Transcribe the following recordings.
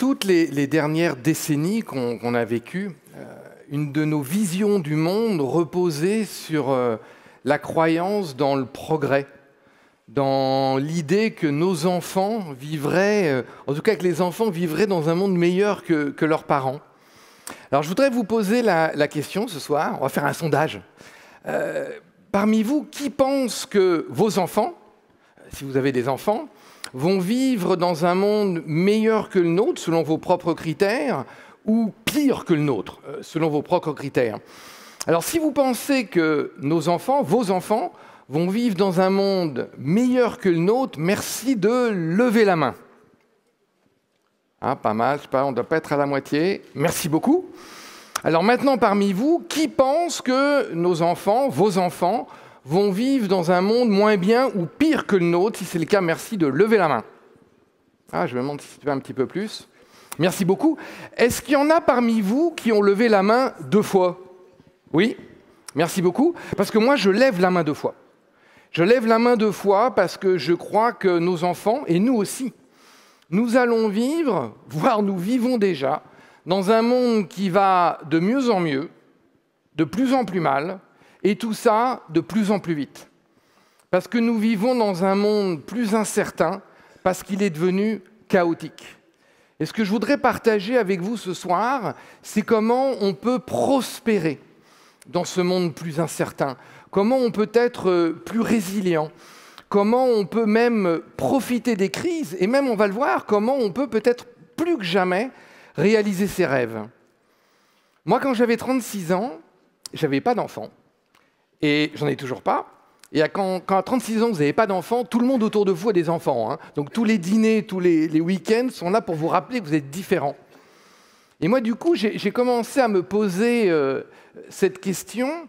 toutes les dernières décennies qu'on a vécues, une de nos visions du monde reposait sur la croyance dans le progrès, dans l'idée que nos enfants vivraient, en tout cas que les enfants vivraient dans un monde meilleur que leurs parents. Alors je voudrais vous poser la question ce soir, on va faire un sondage. Parmi vous, qui pense que vos enfants, si vous avez des enfants, vont vivre dans un monde meilleur que le nôtre, selon vos propres critères, ou pire que le nôtre, selon vos propres critères? Alors, si vous pensez que nos enfants, vos enfants, vont vivre dans un monde meilleur que le nôtre, merci de lever la main. Ah, pas mal, je sais pas, on ne doit pas être à la moitié. Merci beaucoup. Alors maintenant, parmi vous, qui pense que nos enfants, vos enfants, vont vivre dans un monde moins bien ou pire que le nôtre? Si c'est le cas, merci de lever la main. Ah, je me demande si tu veux un petit peu plus. Merci beaucoup. Est-ce qu'il y en a parmi vous qui ont levé la main 2 fois? Oui? Merci beaucoup. Parce que moi, je lève la main 2 fois. Je lève la main 2 fois parce que je crois que nos enfants, et nous aussi, nous allons vivre, voire nous vivons déjà, dans un monde qui va de mieux en mieux, de plus en plus mal, et tout ça de plus en plus vite. Parce que nous vivons dans un monde plus incertain, parce qu'il est devenu chaotique. Et ce que je voudrais partager avec vous ce soir, c'est comment on peut prospérer dans ce monde plus incertain, comment on peut être plus résilient, comment on peut même profiter des crises, et même, on va le voir, comment on peut peut-être plus que jamais réaliser ses rêves. Moi, quand j'avais 36 ans, j'avais pas d'enfant. Et j'en ai toujours pas. Et quand à 36 ans, vous n'avez pas d'enfants, tout le monde autour de vous a des enfants. Hein. Donc tous les dîners, tous les week-ends sont là pour vous rappeler que vous êtes différents. Et moi, du coup, j'ai commencé à me poser cette question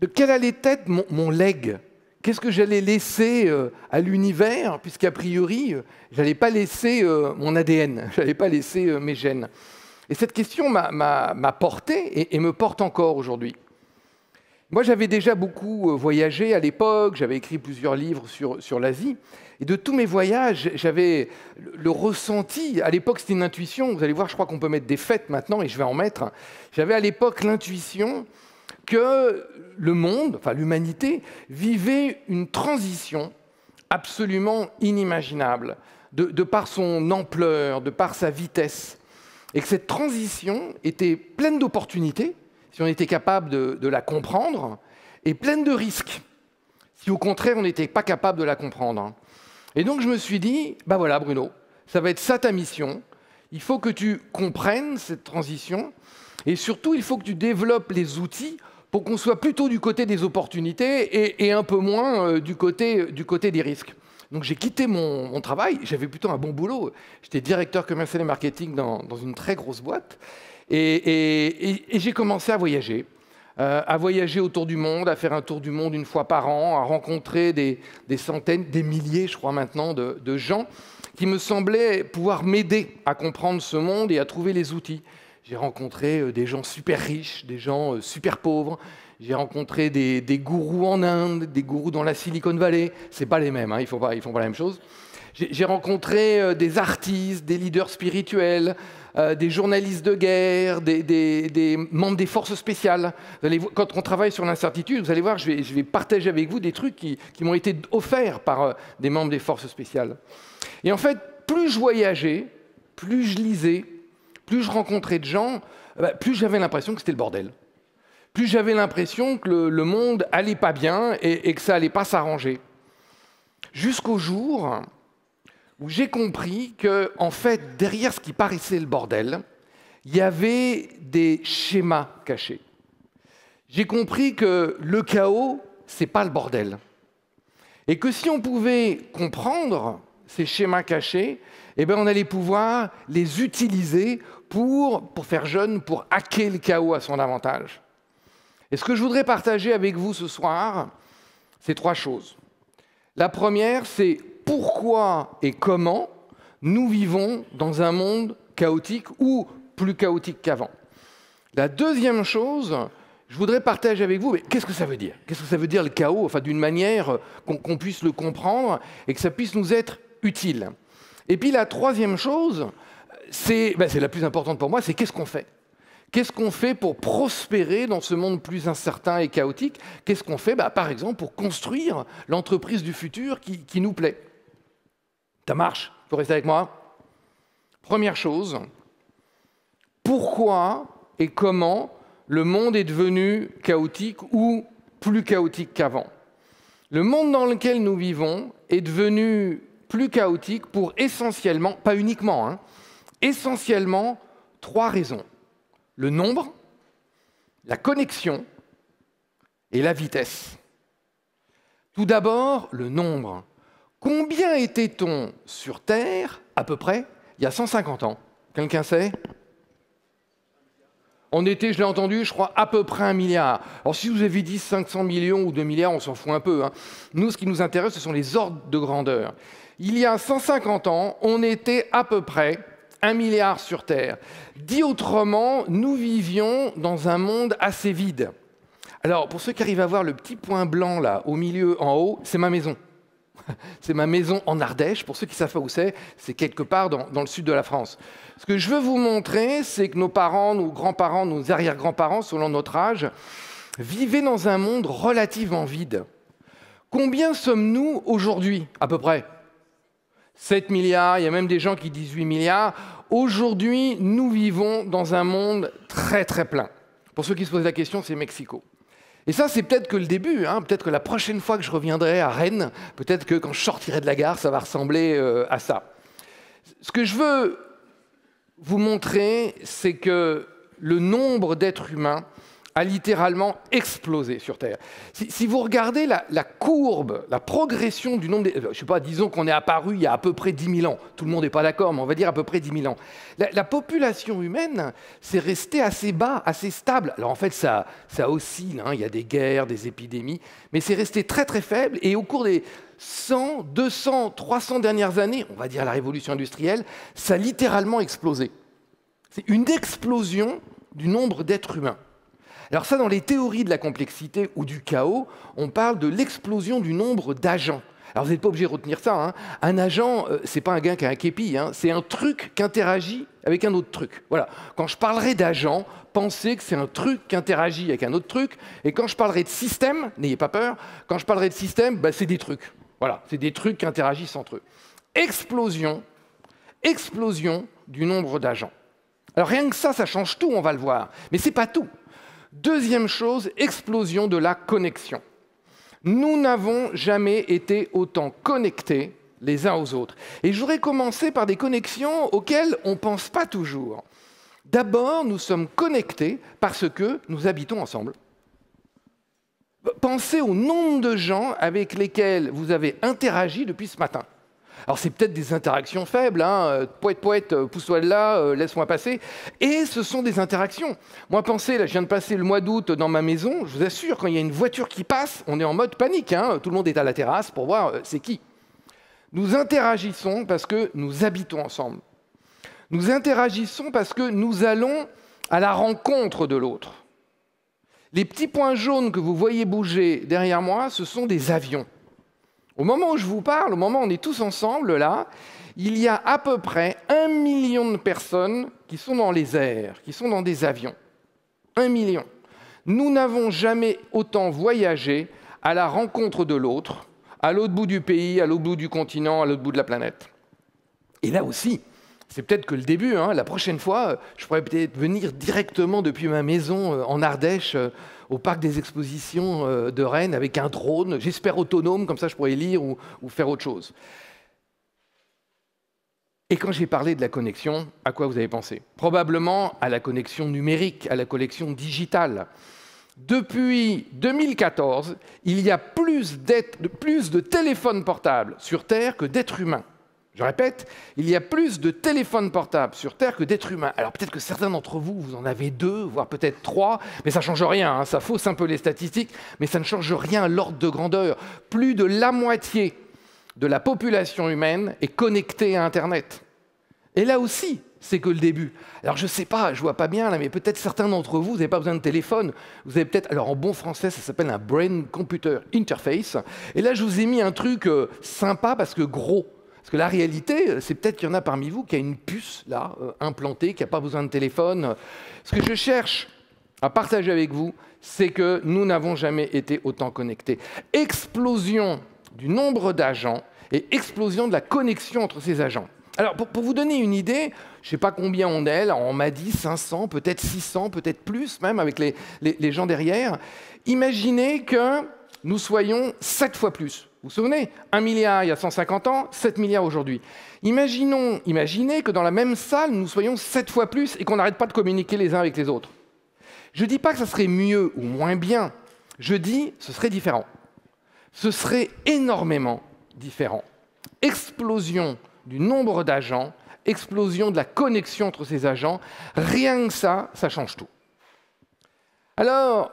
de quel allait être mon legs. Qu'est-ce que j'allais laisser à l'univers, puisqu'a priori, je n'allais pas laisser mon ADN, je n'allais pas laisser mes gènes. Et cette question m'a porté et me porte encore aujourd'hui. Moi, j'avais déjà beaucoup voyagé à l'époque, j'avais écrit plusieurs livres sur l'Asie, et de tous mes voyages, j'avais le ressenti, à l'époque c'était une intuition, vous allez voir, je crois qu'on peut mettre des fêtes maintenant, et je vais en mettre, j'avais à l'époque l'intuition que le monde, enfin l'humanité, vivait une transition absolument inimaginable, de par son ampleur, de par sa vitesse, et que cette transition était pleine d'opportunités, si on était capable de la comprendre, et pleine de risques, si au contraire on n'était pas capable de la comprendre. Et donc je me suis dit, ben voilà Bruno, ça va être ça ta mission, il faut que tu comprennes cette transition, et surtout il faut que tu développes les outils pour qu'on soit plutôt du côté des opportunités et un peu moins du côté des risques. Donc j'ai quitté mon travail, j'avais plutôt un bon boulot, j'étais directeur commercial et marketing dans une très grosse boîte, et j'ai commencé à voyager autour du monde, à faire un tour du monde 1 fois par an, à rencontrer des centaines, des milliers, je crois maintenant, de gens qui me semblaient pouvoir m'aider à comprendre ce monde et à trouver les outils. J'ai rencontré des gens super riches, des gens super pauvres. J'ai rencontré des gourous en Inde, des gourous dans la Silicon Valley. C'est pas les mêmes, hein, ils font pas la même chose. J'ai rencontré des artistes, des leaders spirituels, des journalistes de guerre, des membres des forces spéciales. Quand on travaille sur l'incertitude, vous allez voir, je vais partager avec vous des trucs qui m'ont été offerts par des membres des forces spéciales. Et en fait, plus je voyageais, plus je lisais, plus je rencontrais de gens, plus j'avais l'impression que c'était le bordel. Plus j'avais l'impression que le monde allait pas bien et que ça allait pas s'arranger. Jusqu'au jour où j'ai compris que, en fait, derrière ce qui paraissait le bordel, il y avait des schémas cachés. J'ai compris que le chaos, c'est pas le bordel. Et que si on pouvait comprendre ces schémas cachés, eh bien, on allait pouvoir les utiliser pour faire jeune, pour hacker le chaos à son avantage. Et ce que je voudrais partager avec vous ce soir, c'est 3 choses. La première, c'est pourquoi et comment nous vivons dans un monde chaotique ou plus chaotique qu'avant. La deuxième chose, je voudrais partager avec vous, mais qu'est-ce que ça veut dire? Qu'est-ce que ça veut dire le chaos? Enfin, d'une manière qu'on puisse le comprendre et que ça puisse nous être utile. Et puis la troisième chose, c'est la plus importante pour moi, c'est qu'est-ce qu'on fait? Qu'est-ce qu'on fait pour prospérer dans ce monde plus incertain et chaotique? Qu'est-ce qu'on fait, par exemple, pour construire l'entreprise du futur qui nous plaît? Ça marche? Il faut rester avec moi. Première chose, pourquoi et comment le monde est devenu chaotique ou plus chaotique qu'avant? Le monde dans lequel nous vivons est devenu plus chaotique pour essentiellement, pas uniquement, essentiellement 3 raisons. Le nombre, la connexion et la vitesse. Tout d'abord, le nombre. Combien était-on sur Terre, à peu près, il y a 150 ans? Quelqu'un sait? On était, je l'ai entendu, je crois, à peu près 1 milliard. Alors si vous avez dit 500 millions ou 2 milliards, on s'en fout un peu. Nous, ce qui nous intéresse, ce sont les ordres de grandeur. Il y a 150 ans, on était à peu près 1 milliard sur Terre. Dit autrement, nous vivions dans un monde assez vide. Alors, pour ceux qui arrivent à voir le petit point blanc là, au milieu, en haut, c'est ma maison. C'est ma maison en Ardèche. Pour ceux qui ne savent pas où c'est quelque part dans le sud de la France. Ce que je veux vous montrer, c'est que nos parents, nos grands-parents, nos arrière-grands-parents, selon notre âge, vivaient dans un monde relativement vide. Combien sommes-nous aujourd'hui, à peu près? 7 milliards, il y a même des gens qui disent 8 milliards. Aujourd'hui, nous vivons dans un monde très très plein. Pour ceux qui se posent la question, c'est Mexico. Et ça, c'est peut-être que le début. Peut-être que la prochaine fois que je reviendrai à Rennes, peut-être que quand je sortirai de la gare, ça va ressembler à ça. Ce que je veux vous montrer, c'est que le nombre d'êtres humains a littéralement explosé sur Terre. Si vous regardez la courbe, la progression du nombre... Je sais pas, disons qu'on est apparu il y a à peu près 10 000 ans. Tout le monde n'est pas d'accord, mais on va dire à peu près 10 000 ans. La population humaine, c'est resté assez bas, assez stable. Alors en fait, ça oscille, il y a des guerres, des épidémies, mais c'est resté très très faible. Et au cours des 100, 200, 300 dernières années, on va dire la révolution industrielle, ça a littéralement explosé. C'est une explosion du nombre d'êtres humains. Alors ça, dans les théories de la complexité ou du chaos, on parle de l'explosion du nombre d'agents. Alors vous n'êtes pas obligé de retenir ça. Un agent, c'est pas un gars qui a un képi, c'est un truc qui interagit avec un autre truc. Voilà. Quand je parlerai d'agent, pensez que c'est un truc qui interagit avec un autre truc. Et quand je parlerai de système, n'ayez pas peur, quand je parlerai de système, c'est des trucs. Voilà, c'est des trucs qui interagissent entre eux. Explosion du nombre d'agents. Alors rien que ça change tout, on va le voir. Mais c'est pas tout. Deuxième chose, explosion de la connexion. Nous n'avons jamais été autant connectés les uns aux autres. Et je voudrais commencer par des connexions auxquelles on ne pense pas toujours. D'abord, nous sommes connectés parce que nous habitons ensemble. Pensez au nombre de gens avec lesquels vous avez interagi depuis ce matin. Alors c'est peut-être des interactions faibles, poète, poète, pousse-toi de là, laisse-moi passer. Et ce sont des interactions. Moi, pensez, là, je viens de passer le mois d'août dans ma maison, je vous assure, quand il y a une voiture qui passe, on est en mode panique. Tout le monde est à la terrasse pour voir c'est qui. Nous interagissons parce que nous habitons ensemble. Nous interagissons parce que nous allons à la rencontre de l'autre. Les petits points jaunes que vous voyez bouger derrière moi, ce sont des avions. Au moment où je vous parle, au moment où on est tous ensemble, là, il y a à peu près 1 million de personnes qui sont dans les airs, qui sont dans des avions. 1 million. Nous n'avons jamais autant voyagé à la rencontre de l'autre, à l'autre bout du pays, à l'autre bout du continent, à l'autre bout de la planète. Et là aussi, c'est peut-être que le début. La prochaine fois, je pourrais peut-être venir directement depuis ma maison en Ardèche, au parc des expositions de Rennes, avec un drone, j'espère autonome, comme ça je pourrais lire ou faire autre chose. Et quand j'ai parlé de la connexion, à quoi vous avez pensé? Probablement à la connexion numérique, à la connexion digitale. Depuis 2014, il y a plus de téléphones portables sur Terre que d'êtres humains. Je répète, il y a plus de téléphones portables sur Terre que d'êtres humains. Alors peut-être que certains d'entre vous, vous en avez 2, voire peut-être 3, mais ça ne change rien, ça fausse un peu les statistiques, mais ça ne change rien à l'ordre de grandeur. Plus de la moitié de la population humaine est connectée à Internet. Et là aussi, c'est que le début. Alors je ne sais pas, je ne vois pas bien, là, mais peut-être certains d'entre vous, vous n'avez pas besoin de téléphone. Vous avez peut-être, alors en bon français, ça s'appelle un Brain Computer Interface. Et là, je vous ai mis un truc sympa parce que gros. Parce que la réalité, c'est peut-être qu'il y en a parmi vous qui a une puce, là, implantée, qui n'a pas besoin de téléphone. Ce que je cherche à partager avec vous, c'est que nous n'avons jamais été autant connectés. Explosion du nombre d'agents et explosion de la connexion entre ces agents. Alors, pour vous donner une idée, je ne sais pas combien on est, là, on m'a dit 500, peut-être 600, peut-être plus, même avec les gens derrière. Imaginez que nous soyons 7 fois plus. Vous vous souvenez? 1 milliard il y a 150 ans, 7 milliards aujourd'hui. Imaginez que dans la même salle, nous soyons 7 fois plus et qu'on n'arrête pas de communiquer les uns avec les autres. Je ne dis pas que ça serait mieux ou moins bien, je dis que ce serait différent. Ce serait énormément différent. Explosion du nombre d'agents, explosion de la connexion entre ces agents, rien que ça change tout. Alors,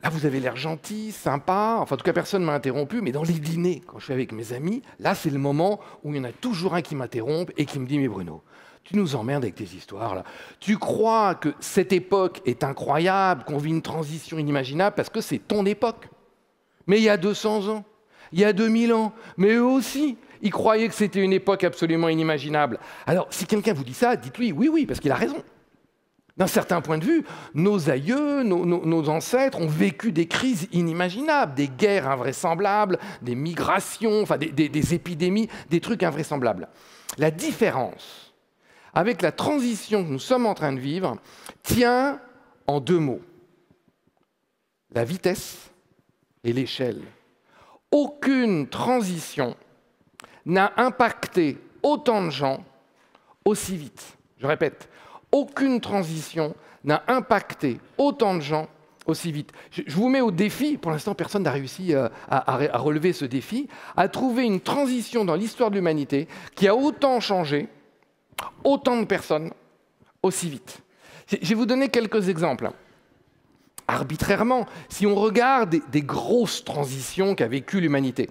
là, vous avez l'air gentil, sympa, enfin, en tout cas, personne ne m'a interrompu, mais dans les dîners, quand je suis avec mes amis, là, c'est le moment où il y en a toujours un qui m'interrompt et qui me dit « Mais Bruno, tu nous emmerdes avec tes histoires, là. Tu crois que cette époque est incroyable, qu'on vit une transition inimaginable parce que c'est ton époque. Mais il y a 200 ans, il y a 2000 ans, mais eux aussi, ils croyaient que c'était une époque absolument inimaginable. Alors, si quelqu'un vous dit ça, dites-lui « Oui, parce qu'il a raison. » D'un certain point de vue, nos aïeux, nos ancêtres ont vécu des crises inimaginables, des guerres invraisemblables, des migrations, enfin des épidémies, des trucs invraisemblables. La différence avec la transition que nous sommes en train de vivre tient en 2 mots. La vitesse et l'échelle. Aucune transition n'a impacté autant de gens aussi vite. Je répète. Aucune transition n'a impacté autant de gens aussi vite. Je vous mets au défi, pour l'instant personne n'a réussi à relever ce défi, à trouver une transition dans l'histoire de l'humanité qui a autant changé, autant de personnes, aussi vite. Je vais vous donner quelques exemples. Arbitrairement, si on regarde des grosses transitions qu'a vécues l'humanité,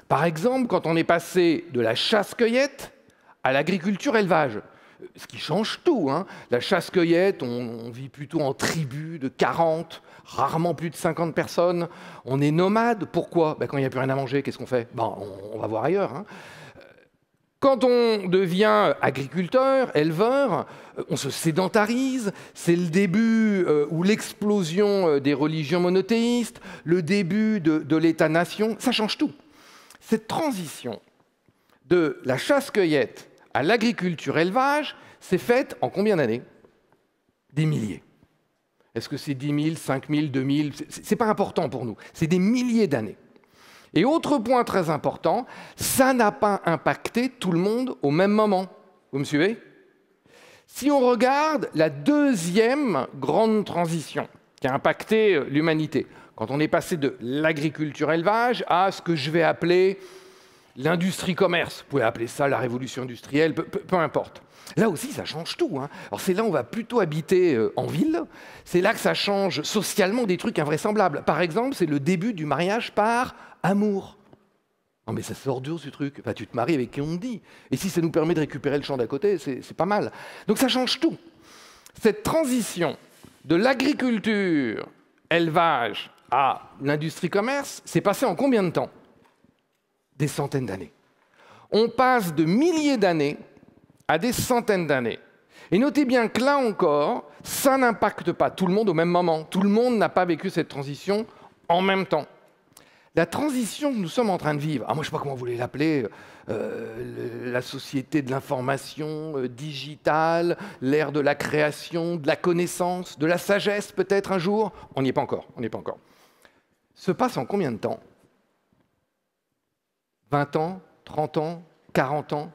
par exemple, quand on est passé de la chasse-cueillette à l'agriculture-élevage, ce qui change tout, hein. La chasse-cueillette, on vit plutôt en tribu de 40, rarement plus de 50 personnes. On est nomade. Pourquoi? Quand il n'y a plus rien à manger, qu'est-ce qu'on fait? On va voir ailleurs. Hein. Quand on devient agriculteur, éleveur, on se sédentarise. C'est le début ou l'explosion des religions monothéistes, le début de l'État-nation. Ça change tout. Cette transition de la chasse-cueillette à l'agriculture-élevage, c'est faite en combien d'années? Des milliers. Est-ce que c'est 10 000, 5 000, 2 000? Ce n'est pas important pour nous. C'est des milliers d'années. Et autre point très important, ça n'a pas impacté tout le monde au même moment. Vous me suivez? Si on regarde la deuxième grande transition qui a impacté l'humanité, quand on est passé de l'agriculture-élevage à ce que je vais appeler l'industrie-commerce, vous pouvez appeler ça la révolution industrielle, peu importe. Là aussi, ça change tout. Hein. Alors c'est là où on va plutôt habiter en ville. C'est là que ça change socialement des trucs invraisemblables. Par exemple, c'est le début du mariage par amour. Non mais ça sort d'où ce truc? Enfin, tu te maries avec qui on te dit. Et si ça nous permet de récupérer le champ d'à côté, c'est pas mal. Donc ça change tout. Cette transition de l'agriculture, élevage à l'industrie-commerce, c'est passé en combien de temps? Des centaines d'années. On passe de milliers d'années à des centaines d'années. Et notez bien que là encore, ça n'impacte pas tout le monde au même moment. Tout le monde n'a pas vécu cette transition en même temps. La transition que nous sommes en train de vivre, moi je ne sais pas comment vous voulez l'appeler, la société de l'information digitale, l'ère de la création, de la connaissance, de la sagesse peut-être un jour, on n'y est pas encore, se passe en combien de temps? 20 ans, 30 ans, 40 ans,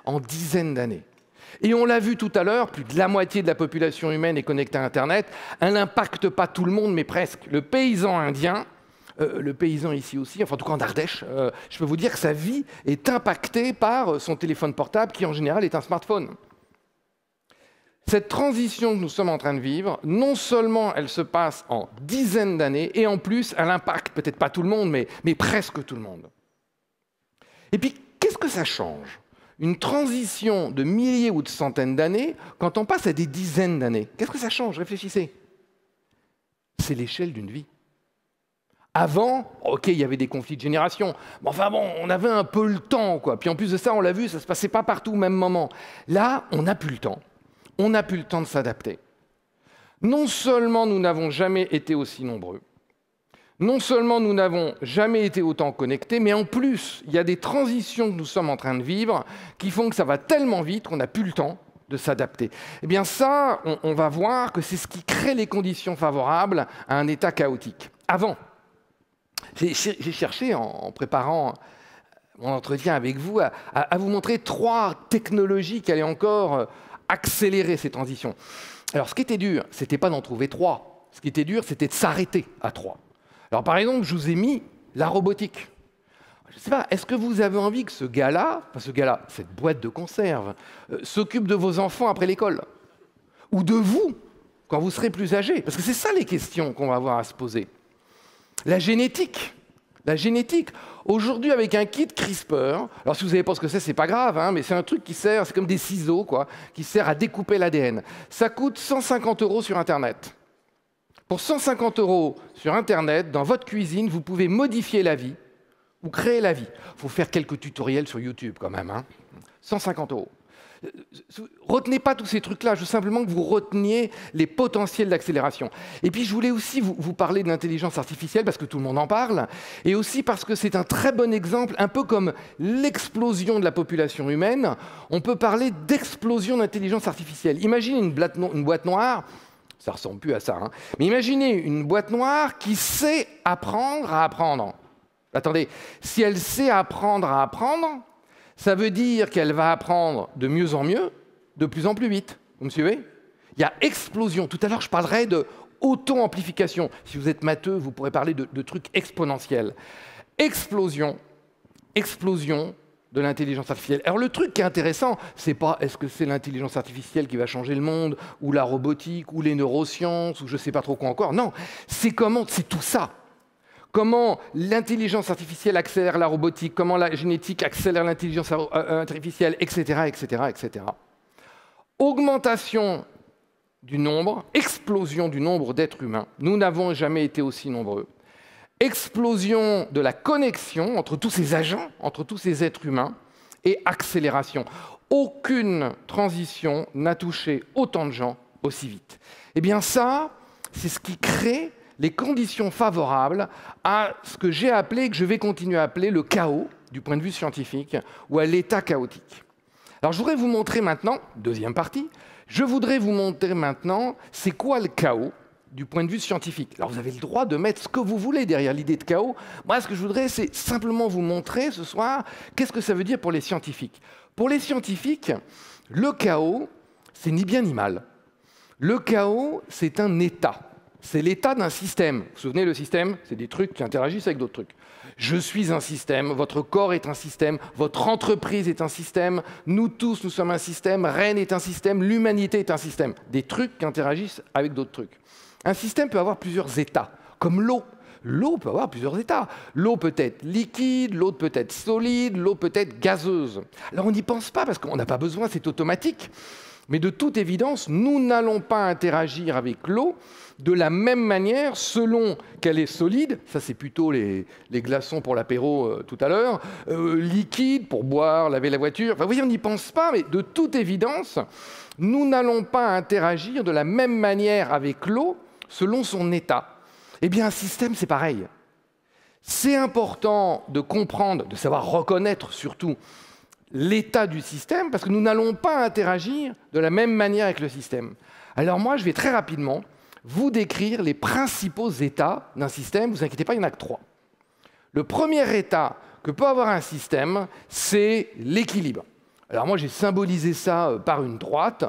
en dizaines d'années. Et on l'a vu tout à l'heure, plus de la moitié de la population humaine est connectée à Internet. Elle n'impacte pas tout le monde, mais presque. Le paysan indien, le paysan ici aussi, enfin en tout cas en Ardèche, je peux vous dire que sa vie est impactée par son téléphone portable, qui en général est un smartphone. Cette transition que nous sommes en train de vivre, non seulement elle se passe en dizaines d'années, et en plus, elle impacte peut-être pas tout le monde, mais presque tout le monde. Et puis, qu'est-ce que ça change? Une transition de milliers ou de centaines d'années, quand on passe à des dizaines d'années, qu'est-ce que ça change? Réfléchissez. C'est l'échelle d'une vie. Avant, ok, il y avait des conflits de génération, mais enfin bon, on avait un peu le temps, quoi. Puis en plus de ça, on l'a vu, ça ne se passait pas partout au même moment. Là, on n'a plus le temps. On n'a plus le temps de s'adapter. Non seulement nous n'avons jamais été aussi nombreux, non seulement nous n'avons jamais été autant connectés, mais en plus, il y a des transitions que nous sommes en train de vivre qui font que ça va tellement vite qu'on n'a plus le temps de s'adapter. Eh bien ça, on va voir que c'est ce qui crée les conditions favorables à un état chaotique. Avant, j'ai cherché, en préparant mon entretien avec vous, à vous montrer 3 technologies qui allaient encore accélérer ces transitions. Alors, ce qui était dur, ce n'était pas d'en trouver 3. Ce qui était dur, c'était de s'arrêter à 3. Alors, par exemple, je vous ai mis la robotique. Je ne sais pas, est-ce que vous avez envie que ce gars-là, cette boîte de conserve, s'occupe de vos enfants après l'école? Ou de vous, quand vous serez plus âgé? Parce que c'est ça les questions qu'on va avoir à se poser. La génétique. La génétique. Aujourd'hui, avec un kit CRISPR, alors si vous ne savez pas ce que c'est pas grave, hein, mais c'est un truc qui sert, c'est comme des ciseaux, quoi, qui sert à découper l'ADN. Ça coûte 150 € sur Internet. Pour 150 € sur Internet, dans votre cuisine, vous pouvez modifier la vie ou créer la vie. Il faut faire quelques tutoriels sur YouTube quand même. Hein. 150 €. Retenez pas tous ces trucs-là, je veux simplement que vous reteniez les potentiels d'accélération. Et puis je voulais aussi vous parler de l'intelligence artificielle, parce que tout le monde en parle, et aussi parce que c'est un très bon exemple, un peu comme l'explosion de la population humaine, on peut parler d'explosion d'intelligence artificielle. Imaginez une boîte noire, ça ressemble plus à ça, hein, mais imaginez une boîte noire qui sait apprendre à apprendre. Attendez, si elle sait apprendre à apprendre, ça veut dire qu'elle va apprendre de mieux en mieux, de plus en plus vite. Vous me suivez? Il y a explosion. Tout à l'heure, je parlerai de auto-amplification. Si vous êtes matheux, vous pourrez parler de trucs exponentiels. Explosion de l'intelligence artificielle. Alors le truc qui est intéressant, c'est pas est-ce que c'est l'intelligence artificielle qui va changer le monde, ou la robotique, ou les neurosciences, ou je sais pas trop quoi encore. Non, c'est tout ça. Comment l'intelligence artificielle accélère la robotique, comment la génétique accélère l'intelligence artificielle, etc., etc., etc. Augmentation du nombre, explosion du nombre d'êtres humains. Nous n'avons jamais été aussi nombreux. Explosion de la connexion entre tous ces agents, entre tous ces êtres humains, et accélération. Aucune transition n'a touché autant de gens aussi vite. Eh bien ça, c'est ce qui crée les conditions favorables à ce que j'ai appelé, que je vais continuer à appeler le chaos, du point de vue scientifique, ou à l'état chaotique. Alors je voudrais vous montrer maintenant, deuxième partie, je voudrais vous montrer maintenant c'est quoi le chaos du point de vue scientifique. Alors vous avez le droit de mettre ce que vous voulez derrière l'idée de chaos. Moi, ce que je voudrais, c'est simplement vous montrer ce soir qu'est-ce que ça veut dire pour les scientifiques. Pour les scientifiques, le chaos, c'est ni bien ni mal. Le chaos, c'est un état. C'est l'état d'un système. Vous vous souvenez, le système, c'est des trucs qui interagissent avec d'autres trucs. Je suis un système, votre corps est un système, votre entreprise est un système, nous tous, nous sommes un système, Rennes est un système, l'humanité est un système. Des trucs qui interagissent avec d'autres trucs. Un système peut avoir plusieurs états, comme l'eau. L'eau peut avoir plusieurs états. L'eau peut être liquide, l'eau peut être solide, l'eau peut être gazeuse. Alors on n'y pense pas parce qu'on n'a pas besoin, c'est automatique. Mais de toute évidence, nous n'allons pas interagir avec l'eau de la même manière selon qu'elle est solide, ça c'est plutôt les glaçons pour l'apéro tout à l'heure, liquide pour boire, laver la voiture, enfin, vous voyez, on n'y pense pas, mais de toute évidence, nous n'allons pas interagir de la même manière avec l'eau selon son état. Eh bien, un système, c'est pareil. C'est important de comprendre, de savoir reconnaître surtout l'état du système, parce que nous n'allons pas interagir de la même manière avec le système. Alors moi, je vais très rapidement vous décrire les principaux états d'un système. Ne vous inquiétez pas, il n'y en a que 3. Le premier état que peut avoir un système, c'est l'équilibre. Alors moi, j'ai symbolisé ça par une droite.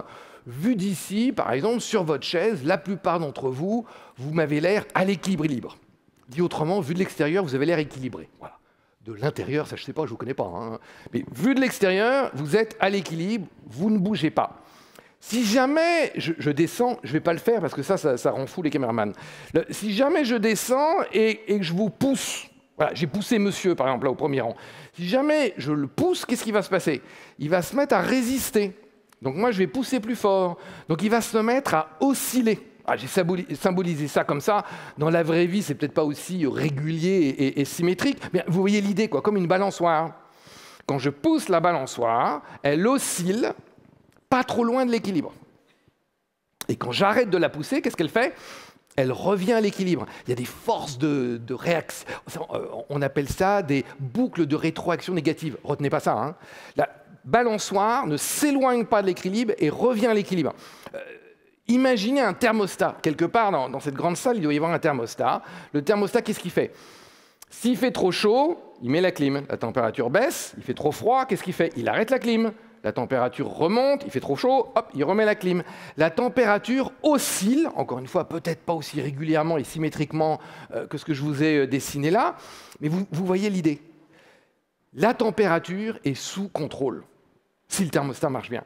Vu d'ici, par exemple, sur votre chaise, la plupart d'entre vous, vous m'avez l'air à l'équilibre libre. Dit autrement, vu de l'extérieur, vous avez l'air équilibré. Voilà. De l'intérieur, ça je ne sais pas, je ne vous connais pas. Hein. Mais vu de l'extérieur, vous êtes à l'équilibre, vous ne bougez pas. Si jamais je descends, je ne vais pas le faire parce que ça rend fou les caméramans. Si jamais je descends et que je vous pousse, voilà, j'ai poussé monsieur par exemple là au premier rang. Si jamais je le pousse, qu'est-ce qui va se passer? Il va se mettre à résister. Donc moi je vais pousser plus fort. Donc il va se mettre à osciller. Ah, j'ai symbolisé ça comme ça. Dans la vraie vie, c'est peut-être pas aussi régulier et symétrique. Mais vous voyez l'idée, quoi, comme une balançoire. Quand je pousse la balançoire, elle oscille pas trop loin de l'équilibre. Et quand j'arrête de la pousser, qu'est-ce qu'elle fait? Elle revient à l'équilibre. Il y a des forces de réaction. On appelle ça des boucles de rétroaction négative. Retenez pas ça. Hein. La balançoire ne s'éloigne pas de l'équilibre et revient à l'équilibre. Imaginez un thermostat. Quelque part dans cette grande salle, il doit y avoir un thermostat. Le thermostat, qu'est-ce qu'il fait? S'il fait trop chaud, il met la clim. La température baisse. Il fait trop froid, qu'est-ce qu'il fait? Il arrête la clim. La température remonte, il fait trop chaud, hop, il remet la clim. La température oscille, encore une fois, peut-être pas aussi régulièrement et symétriquement que ce que je vous ai dessiné là, mais vous voyez l'idée. La température est sous contrôle, si le thermostat marche bien.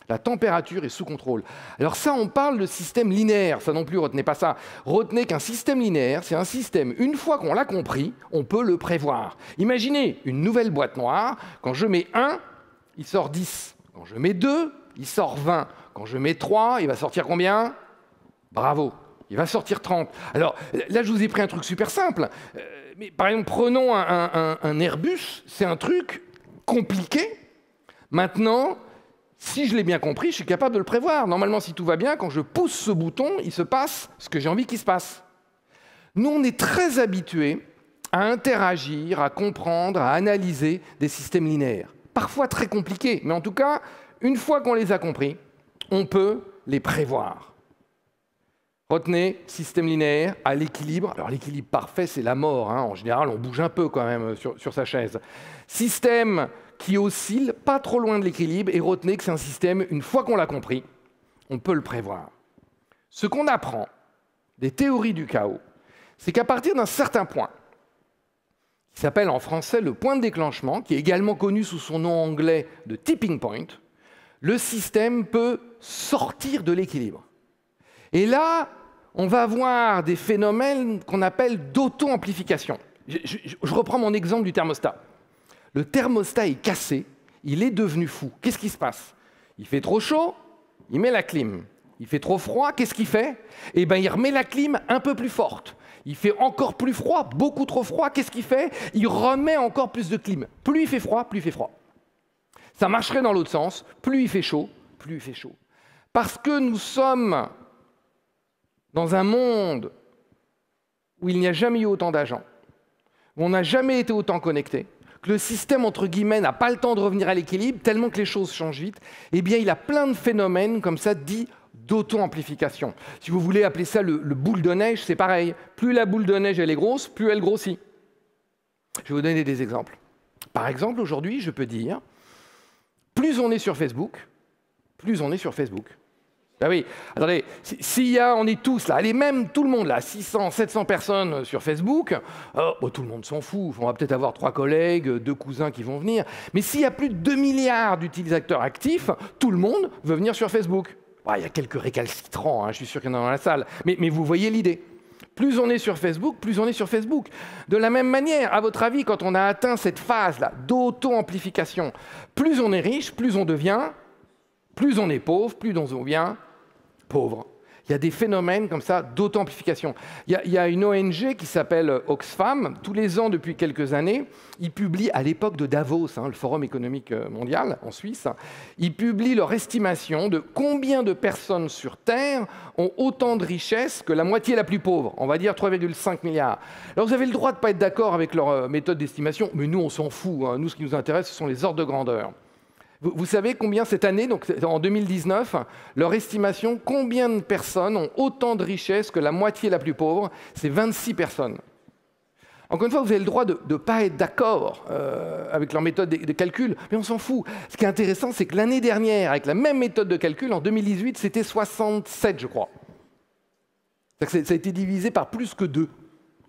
La température est sous contrôle. Alors ça, on parle de système linéaire, ça non plus, retenez pas ça. Retenez qu'un système linéaire, c'est un système, une fois qu'on l'a compris, on peut le prévoir. Imaginez une nouvelle boîte noire, quand je mets 1, il sort 10. Quand je mets 2, il sort 20. Quand je mets 3, il va sortir combien? Bravo, il va sortir 30. Alors là, je vous ai pris un truc super simple. Mais par exemple, prenons un Airbus, c'est un truc compliqué. Maintenant, si je l'ai bien compris, je suis capable de le prévoir. Normalement, si tout va bien, quand je pousse ce bouton, il se passe ce que j'ai envie qu'il se passe. Nous, on est très habitués à interagir, à comprendre, à analyser des systèmes linéaires. Parfois très compliqués, mais en tout cas, une fois qu'on les a compris, on peut les prévoir. Retenez, système linéaire à l'équilibre. Alors l'équilibre parfait, c'est la mort. Hein. En général, on bouge un peu quand même sur sa chaise. Système qui oscille pas trop loin de l'équilibre, et retenez que c'est un système, une fois qu'on l'a compris, on peut le prévoir. Ce qu'on apprend des théories du chaos, c'est qu'à partir d'un certain point, qui s'appelle en français le point de déclenchement, qui est également connu sous son nom anglais de tipping point, le système peut sortir de l'équilibre. Et là, on va avoir des phénomènes qu'on appelle d'auto-amplification. Je reprends mon exemple du thermostat. Le thermostat est cassé, il est devenu fou. Qu'est-ce qui se passe? Il fait trop chaud, il met la clim. Il fait trop froid, qu'est-ce qu'il fait? Eh bien, il remet la clim un peu plus forte. Il fait encore plus froid, beaucoup trop froid, qu'est-ce qu'il fait? Il remet encore plus de clim. Plus il fait froid, plus il fait froid. Ça marcherait dans l'autre sens, plus il fait chaud, plus il fait chaud. Parce que nous sommes dans un monde où il n'y a jamais eu autant d'agents, où on n'a jamais été autant connecté, que le système, entre guillemets, n'a pas le temps de revenir à l'équilibre, tellement que les choses changent vite, eh bien, il a plein de phénomènes comme ça dits d'auto-amplification. Si vous voulez appeler ça le boule de neige, c'est pareil. Plus la boule de neige elle est grosse, plus elle grossit. Je vais vous donner des exemples. Par exemple, aujourd'hui, je peux dire, plus on est sur Facebook, plus on est sur Facebook. Ben oui, attendez, on est tous là, allez, même tout le monde là, 600, 700 personnes sur Facebook, tout le monde s'en fout, on va peut-être avoir 3 collègues, 2 cousins qui vont venir, mais s'il y a plus de 2 milliards d'utilisateurs actifs, tout le monde veut venir sur Facebook. Il y a quelques récalcitrants, hein, je suis sûr qu'il y en a dans la salle, mais vous voyez l'idée. Plus on est sur Facebook, plus on est sur Facebook. De la même manière, à votre avis, quand on a atteint cette phase-là d'auto-amplification, plus on est riche, plus on devient, plus on est pauvre, plus on devient pauvre. Il y a des phénomènes comme ça d'auto-amplification. Il y a une ONG qui s'appelle Oxfam. Tous les ans, depuis quelques années, ils publient, à l'époque de Davos, le Forum économique mondial en Suisse, ils publient leur estimation de combien de personnes sur Terre ont autant de richesses que la moitié la plus pauvre, on va dire 3,5 milliards. Alors vous avez le droit de ne pas être d'accord avec leur méthode d'estimation, mais nous on s'en fout. Hein. Nous, ce qui nous intéresse, ce sont les ordres de grandeur. Vous savez combien cette année, donc en 2019, leur estimation, combien de personnes ont autant de richesses que la moitié la plus pauvre? C'est 26 personnes. Encore une fois, vous avez le droit de ne pas être d'accord avec leur méthode de calcul, mais on s'en fout. Ce qui est intéressant, c'est que l'année dernière, avec la même méthode de calcul, en 2018, c'était 67, je crois. Ça a été divisé par plus que 2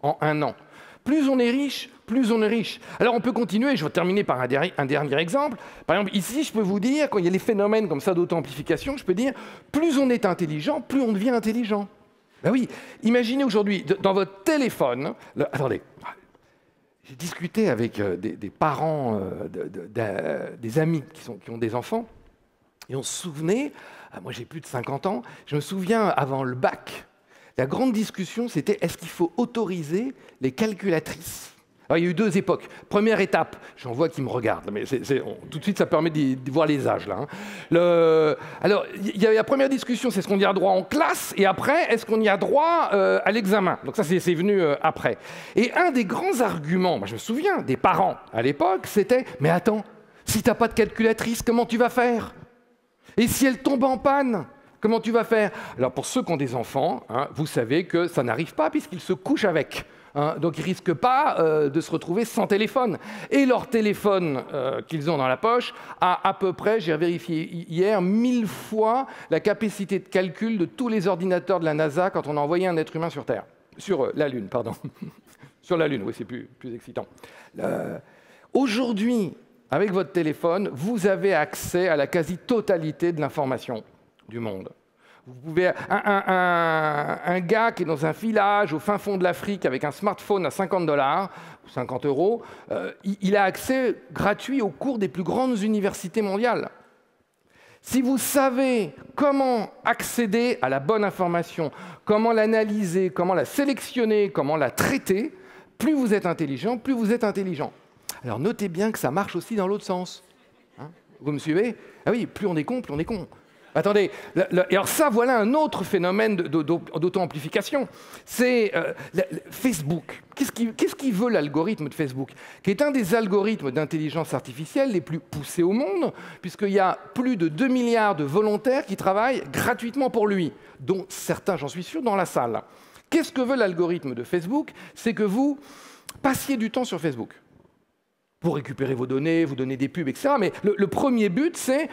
en un an. Plus on est riche, plus on est riche. Alors on peut continuer, je vais terminer par un dernier exemple. Par exemple, ici, je peux vous dire, quand il y a les phénomènes comme ça d'auto-amplification, je peux dire, plus on est intelligent, plus on devient intelligent. Ben oui, imaginez aujourd'hui, dans votre téléphone, attendez, j'ai discuté avec des parents, des amis qui ont des enfants, et on se souvenait, moi j'ai plus de 50 ans, je me souviens avant le bac, La grande discussion, c'était est-ce qu'il faut autoriser les calculatrices? Alors, il y a eu deux époques. Première étape, j'en vois qui me regardent, mais tout de suite, ça permet de voir les âges. Là, hein. Alors, il y a la première discussion, c'est est-ce qu'on y a droit en classe, et après, est-ce qu'on y a droit à l'examen? Donc ça, c'est venu après. Et un des grands arguments, moi, je me souviens, des parents à l'époque, c'était « Mais attends, si tu n'as pas de calculatrice, comment tu vas faire? Et si elle tombe en panne, comment tu vas faire ?» Alors, pour ceux qui ont des enfants, hein, vous savez que ça n'arrive pas puisqu'ils se couchent avec. Hein, donc ils ne risquent pas de se retrouver sans téléphone. Et leur téléphone qu'ils ont dans la poche a à peu près, j'ai vérifié hier, 1000 fois la capacité de calcul de tous les ordinateurs de la NASA quand on a envoyé un être humain sur Terre. Sur la Lune, pardon. Sur la Lune, oui, c'est plus excitant. Aujourd'hui, avec votre téléphone, vous avez accès à la quasi-totalité de l'information du monde. Vous pouvez, un gars qui est dans un village au fin fond de l'Afrique avec un smartphone à 50 $ ou 50 €, il a accès gratuit aux cours des plus grandes universités mondiales. Si vous savez comment accéder à la bonne information, comment l'analyser, comment la sélectionner, comment la traiter, plus vous êtes intelligent, plus vous êtes intelligent. Alors notez bien que ça marche aussi dans l'autre sens. Hein, vous me suivez? Ah oui, plus on est con, plus on est con. Attendez, et alors ça, voilà un autre phénomène d'auto-amplification. C'est Facebook. Qu'est-ce qui veut l'algorithme de Facebook? Qui est un des algorithmes d'intelligence artificielle les plus poussés au monde, puisqu'il y a plus de 2 milliards de volontaires qui travaillent gratuitement pour lui, dont certains, j'en suis sûr, dans la salle. Qu'est-ce que veut l'algorithme de Facebook? C'est que vous passiez du temps sur Facebook. Pour récupérer vos données, vous donner des pubs, etc. Mais le premier but, c'est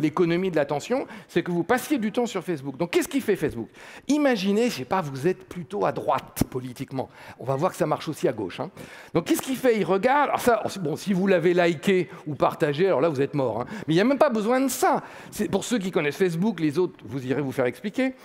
l'économie de l'attention, c'est que vous passiez du temps sur Facebook. Donc, qu'est-ce qu'il fait Facebook? Imaginez, je ne sais pas, vous êtes plutôt à droite politiquement. On va voir que ça marche aussi à gauche. Hein. Donc, qu'est-ce qu'il fait? Il regarde. Alors ça, bon, si vous l'avez liké ou partagé, alors là, vous êtes mort. Hein. Mais il n'y a même pas besoin de ça. Pour ceux qui connaissent Facebook, les autres, vous irez vous faire expliquer.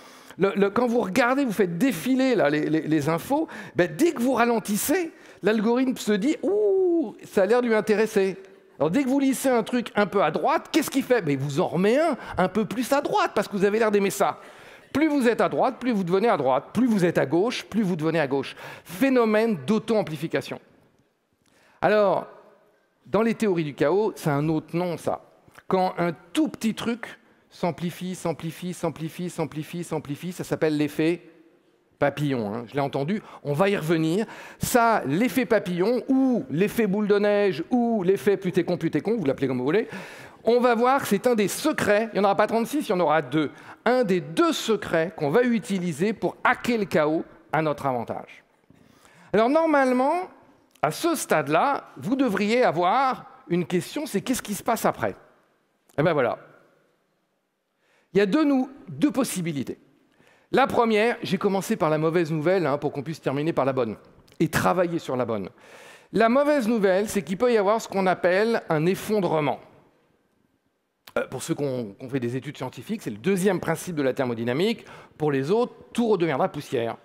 Quand vous regardez, vous faites défiler là, les infos, ben, dès que vous ralentissez, l'algorithme se dit « Ouh, ça a l'air de lui intéresser ». Alors dès que vous lissez un truc un peu à droite, qu'est-ce qu'il fait? Mais il vous en remet un peu plus à droite, parce que vous avez l'air d'aimer ça. Plus vous êtes à droite, plus vous devenez à droite. Plus vous êtes à gauche, plus vous devenez à gauche. Phénomène d'auto-amplification. Alors, dans les théories du chaos, c'est un autre nom, ça. Quand un tout petit truc s'amplifie, s'amplifie, s'amplifie, s'amplifie, s'amplifie, ça s'appelle l'effet papillon, hein, je l'ai entendu, on va y revenir. Ça, l'effet papillon, ou l'effet boule de neige, ou l'effet plus t'es con, vous l'appelez comme vous voulez, on va voir que c'est un des secrets, il n'y en aura pas 36, il y en aura 2, un des 2 secrets qu'on va utiliser pour hacker le chaos à notre avantage. Alors normalement, à ce stade-là, vous devriez avoir une question, c'est qu'est-ce qui se passe après? Et bien voilà. Il y a deux possibilités. La première, j'ai commencé par la mauvaise nouvelle hein, pour qu'on puisse terminer par la bonne et travailler sur la bonne. La mauvaise nouvelle, c'est qu'il peut y avoir ce qu'on appelle un effondrement. Pour ceux qui ont fait des études scientifiques, c'est le 2e principe de la thermodynamique. Pour les autres, tout redeviendra poussière.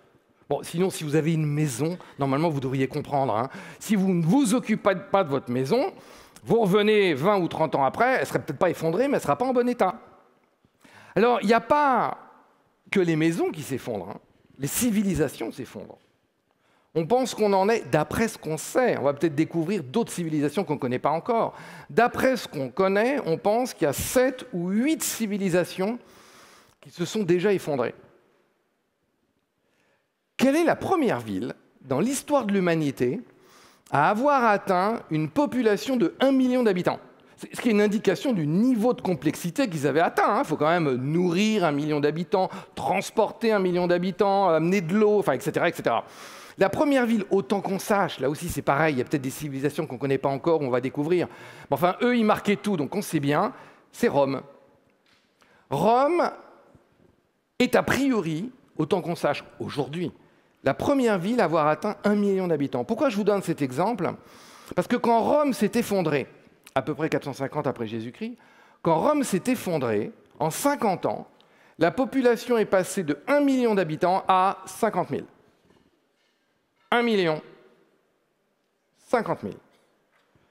Bon, sinon, si vous avez une maison, normalement, vous devriez comprendre. Hein. Si vous ne vous occupez pas de votre maison, vous revenez 20 ou 30 ans après, elle ne serait peut-être pas effondrée, mais elle ne sera pas en bon état. Alors, il n'y a pas que les maisons qui s'effondrent, hein. Les civilisations s'effondrent. On pense qu'on en est, d'après ce qu'on sait, on va peut-être découvrir d'autres civilisations qu'on ne connaît pas encore. D'après ce qu'on connaît, on pense qu'il y a 7 ou 8 civilisations qui se sont déjà effondrées. Quelle est la première ville dans l'histoire de l'humanité à avoir atteint une population de 1 million d'habitants? Ce qui est une indication du niveau de complexité qu'ils avaient atteint. Il faut quand même nourrir 1 million d'habitants, transporter 1 million d'habitants, amener de l'eau, enfin, etc., etc. La première ville, autant qu'on sache, là aussi c'est pareil, il y a peut-être des civilisations qu'on ne connaît pas encore, on va découvrir. Mais enfin, eux, ils marquaient tout, donc on sait bien, c'est Rome. Rome est a priori, autant qu'on sache aujourd'hui, la première ville à avoir atteint 1 million d'habitants. Pourquoi je vous donne cet exemple? Parce que quand Rome s'est effondrée, à peu près 450 après Jésus-Christ, quand Rome s'est effondrée, en 50 ans, la population est passée de 1 million d'habitants à 50 000. 1 million, 50 000.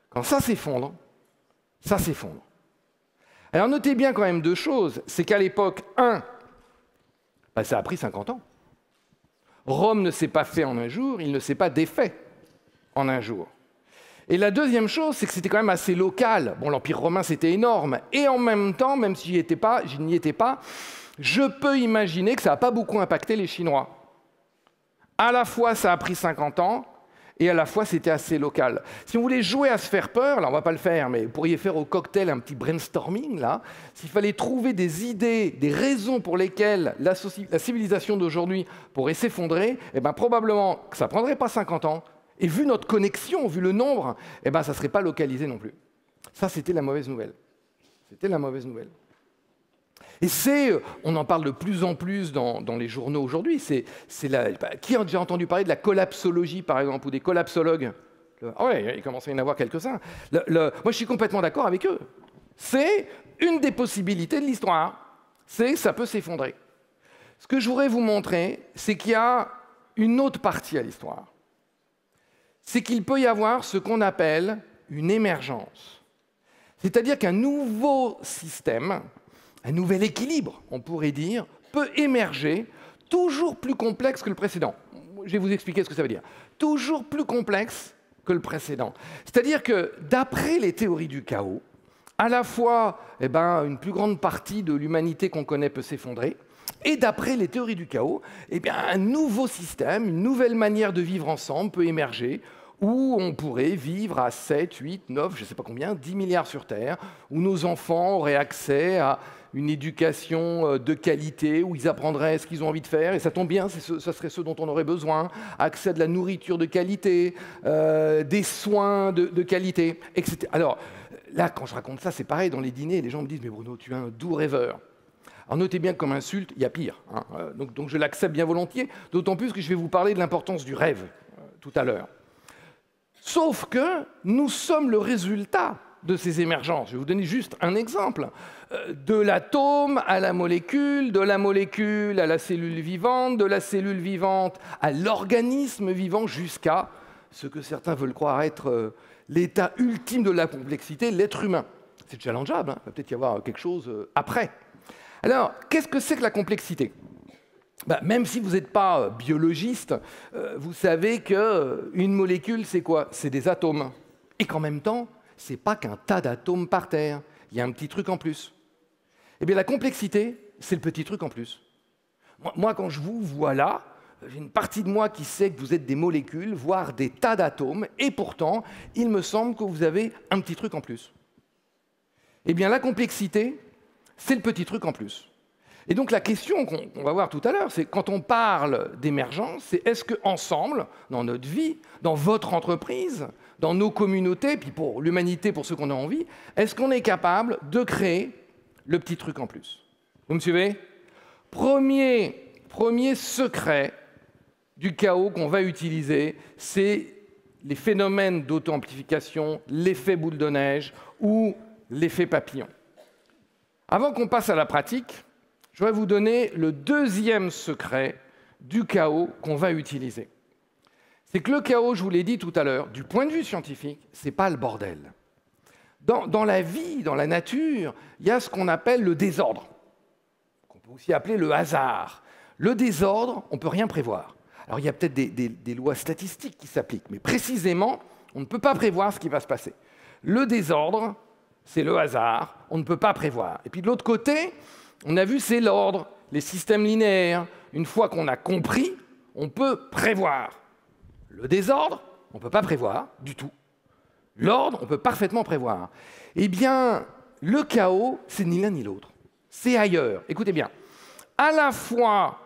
Quand ça s'effondre, ça s'effondre. Alors notez bien quand même 2 choses. C'est qu'à l'époque, ça a pris 50 ans. Rome ne s'est pas fait en un jour, il ne s'est pas défait en un jour. Et la deuxième chose, c'est que c'était quand même assez local. Bon, l'Empire romain, c'était énorme. Et en même temps, même si je n'y étais pas, je peux imaginer que ça n'a pas beaucoup impacté les Chinois. À la fois, ça a pris 50 ans, et à la fois, c'était assez local. Si vous voulez jouer à se faire peur, là, on ne va pas le faire, mais vous pourriez faire au cocktail un petit brainstorming, là. S'il fallait trouver des idées, des raisons pour lesquelles la civilisation d'aujourd'hui pourrait s'effondrer, eh ben, probablement que ça ne prendrait pas 50 ans, et vu notre connexion, vu le nombre, eh ben, ça ne serait pas localisé non plus. Ça, c'était la mauvaise nouvelle. C'était la mauvaise nouvelle. Et on en parle de plus en plus dans les journaux aujourd'hui. Qui a déjà entendu parler de la collapsologie, par exemple, ou des collapsologues? Ah ouais, il commence à y en avoir quelques-uns. Moi, je suis complètement d'accord avec eux. C'est une des possibilités de l'histoire. Ça peut s'effondrer. Ce que je voudrais vous montrer, c'est qu'il y a une autre partie à l'histoire. C'est qu'il peut y avoir ce qu'on appelle une émergence. C'est-à-dire qu'un nouveau système, un nouvel équilibre, on pourrait dire, peut émerger, toujours plus complexe que le précédent. Je vais vous expliquer ce que ça veut dire. Toujours plus complexe que le précédent. C'est-à-dire que, d'après les théories du chaos, à la fois, une plus grande partie de l'humanité qu'on connaît peut s'effondrer, et d'après les théories du chaos, un nouveau système, une nouvelle manière de vivre ensemble peut émerger, où on pourrait vivre à 7, 8, 9, je ne sais pas combien, 10 milliards sur Terre, où nos enfants auraient accès à une éducation de qualité, où ils apprendraient ce qu'ils ont envie de faire, et ça tombe bien, ça serait ce dont on aurait besoin, accès à de la nourriture de qualité, des soins de qualité, etc. Alors, là, quand je raconte ça, c'est pareil, dans les dîners, les gens me disent « Mais Bruno, tu es un doux rêveur ». Alors notez bien que comme insulte, il y a pire. Hein. Donc je l'accepte bien volontiers, d'autant plus que je vais vous parler de l'importance du rêve tout à l'heure. Sauf que nous sommes le résultat de ces émergences. Je vais vous donner juste un exemple. De l'atome à la molécule, de la molécule à la cellule vivante, de la cellule vivante à l'organisme vivant, jusqu'à ce que certains veulent croire être l'état ultime de la complexité, l'être humain. C'est challengeable, hein. Il va peut-être y avoir quelque chose après. Alors, qu'est-ce que c'est que la complexité ? Même si vous n'êtes pas biologiste, vous savez qu'une molécule, c'est quoi? C'est des atomes. Et qu'en même temps, ce n'est pas qu'un tas d'atomes par terre. Il y a un petit truc en plus. Eh bien, la complexité, c'est le petit truc en plus. Moi, quand je vous vois là, j'ai une partie de moi qui sait que vous êtes des molécules, voire des tas d'atomes, et pourtant, il me semble que vous avez un petit truc en plus. Eh bien, la complexité, c'est le petit truc en plus. Et donc la question qu'on va voir tout à l'heure, c'est quand on parle d'émergence, c'est est-ce qu'ensemble, dans notre vie, dans votre entreprise, dans nos communautés, puis pour l'humanité, pour ceux qu'on a envie, est-ce qu'on est capable de créer le petit truc en plus? Vous me suivez? Premier secret du chaos qu'on va utiliser, c'est les phénomènes d'auto-amplification, l'effet boule de neige ou l'effet papillon. Avant qu'on passe à la pratique, je vais vous donner le deuxième secret du chaos qu'on va utiliser. C'est que le chaos, je vous l'ai dit tout à l'heure, du point de vue scientifique, ce n'est pas le bordel. Dans la vie, dans la nature, il y a ce qu'on appelle le désordre, qu'on peut aussi appeler le hasard. Le désordre, on ne peut rien prévoir. Alors il y a peut-être des lois statistiques qui s'appliquent, mais précisément, on ne peut pas prévoir ce qui va se passer. Le désordre, c'est le hasard, on ne peut pas prévoir. Et puis de l'autre côté, on a vu, c'est l'ordre, les systèmes linéaires. Une fois qu'on a compris, on peut prévoir. Le désordre, on ne peut pas prévoir du tout. L'ordre, on peut parfaitement prévoir. Eh bien, le chaos, c'est ni l'un ni l'autre. C'est ailleurs. Écoutez bien. À la fois,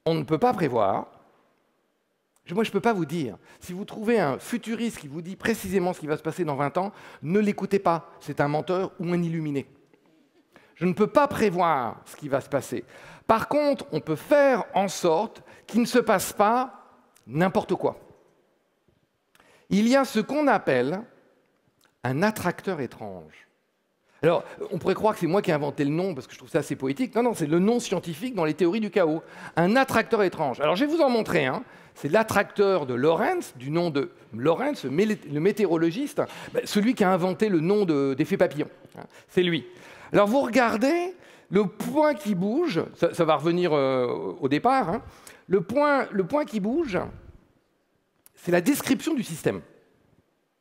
on ne peut pas prévoir. Moi, je ne peux pas vous dire. Si vous trouvez un futuriste qui vous dit précisément ce qui va se passer dans 20 ans, ne l'écoutez pas. C'est un menteur ou un illuminé. Je ne peux pas prévoir ce qui va se passer. Par contre, on peut faire en sorte qu'il ne se passe pas n'importe quoi. Il y a ce qu'on appelle un attracteur étrange. Alors, on pourrait croire que c'est moi qui ai inventé le nom, parce que je trouve ça assez poétique. Non, c'est le nom scientifique dans les théories du chaos. Un attracteur étrange. Alors, je vais vous en montrer un. C'est l'attracteur de Lorentz, du nom de Lorentz, le météorologiste, celui qui a inventé le nom d'effet papillon. C'est lui. Alors vous regardez, Le point qui bouge, ça va revenir au départ, hein, le point qui bouge, c'est la description du système.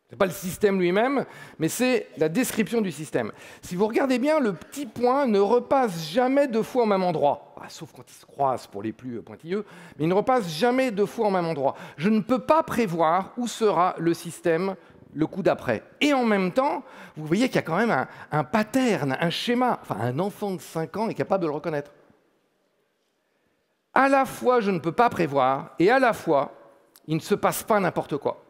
Ce n'est pas le système lui-même, mais c'est la description du système. Si vous regardez bien, le petit point ne repasse jamais deux fois au même endroit. Sauf quand ils se croisent pour les plus pointilleux, mais il ne repasse jamais deux fois au même endroit. Je ne peux pas prévoir où sera le système le coup d'après. Et en même temps, vous voyez qu'il y a quand même un pattern, un schéma. Enfin, un enfant de 5 ans est capable de le reconnaître. À la fois, je ne peux pas prévoir, et à la fois, il ne se passe pas n'importe quoi.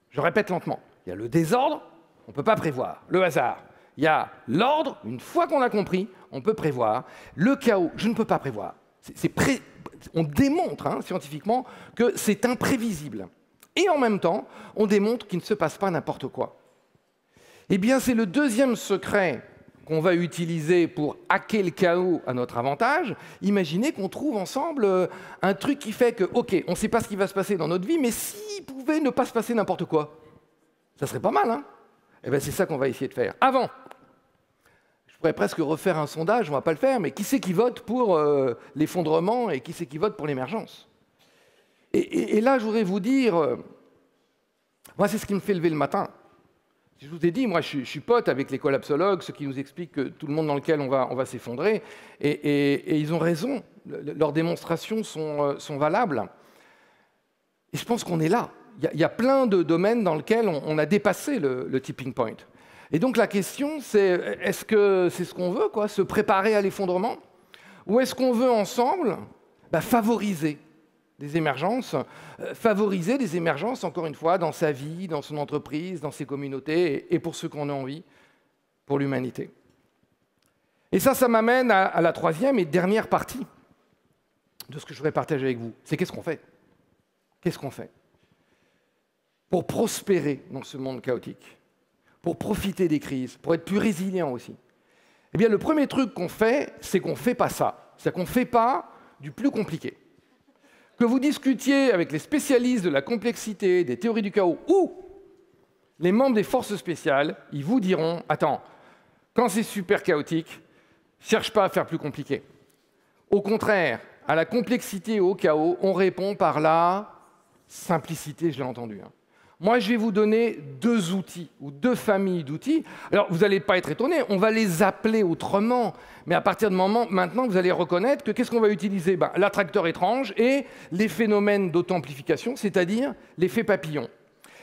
Je répète lentement. Il y a le désordre, on ne peut pas prévoir. Le hasard. Il y a l'ordre, une fois qu'on l'a compris, on peut prévoir. Le chaos, je ne peux pas prévoir. On démontre scientifiquement que c'est imprévisible. Et en même temps, on démontre qu'il ne se passe pas n'importe quoi. Eh bien, c'est le deuxième secret qu'on va utiliser pour hacker le chaos à notre avantage. Imaginez qu'on trouve ensemble un truc qui fait que, OK, on ne sait pas ce qui va se passer dans notre vie, mais s'il pouvait ne pas se passer n'importe quoi, ça serait pas mal, hein? Eh bien, c'est ça qu'on va essayer de faire. Avant, je pourrais presque refaire un sondage, on ne va pas le faire, mais qui c'est qui vote pour l'effondrement et qui c'est qui vote pour l'émergence? Et là, je voudrais vous dire, moi, c'est ce qui me fait lever le matin. Je vous ai dit, moi, je suis pote avec les collapsologues, ceux qui nous expliquent que tout le monde dans lequel on va s'effondrer, et ils ont raison, leurs démonstrations sont valables. Et je pense qu'on est là. Il y a plein de domaines dans lesquels on a dépassé le tipping point. Et donc la question, c'est est-ce que c'est ce qu'on veut, quoi, se préparer à l'effondrement? Ou est-ce qu'on veut ensemble favoriser des émergences, encore une fois, dans sa vie, dans son entreprise, dans ses communautés, et pour ceux qu'on a envie, pour l'humanité. Et ça m'amène à la troisième et dernière partie de ce que je voudrais partager avec vous. C'est qu'est-ce qu'on fait? Qu'est-ce qu'on fait pour prospérer dans ce monde chaotique, pour profiter des crises, pour être plus résilient aussi? Eh bien, le premier truc qu'on fait, c'est qu'on ne fait pas ça. C'est-à-dire qu'on ne fait pas du plus compliqué. Que vous discutiez avec les spécialistes de la complexité, des théories du chaos, ou les membres des forces spéciales, ils vous diront « Attends, quand c'est super chaotique, cherche pas à faire plus compliqué. » Au contraire, à la complexité et au chaos, on répond par la simplicité, je l'ai entendu. Moi, je vais vous donner deux outils, ou deux familles d'outils. Alors, vous n'allez pas être étonnés, on va les appeler autrement. Mais à partir de maintenant, vous allez reconnaître que qu'est-ce qu'on va utiliser? L'attracteur étrange et les phénomènes d'auto-amplification, c'est-à-dire l'effet papillon.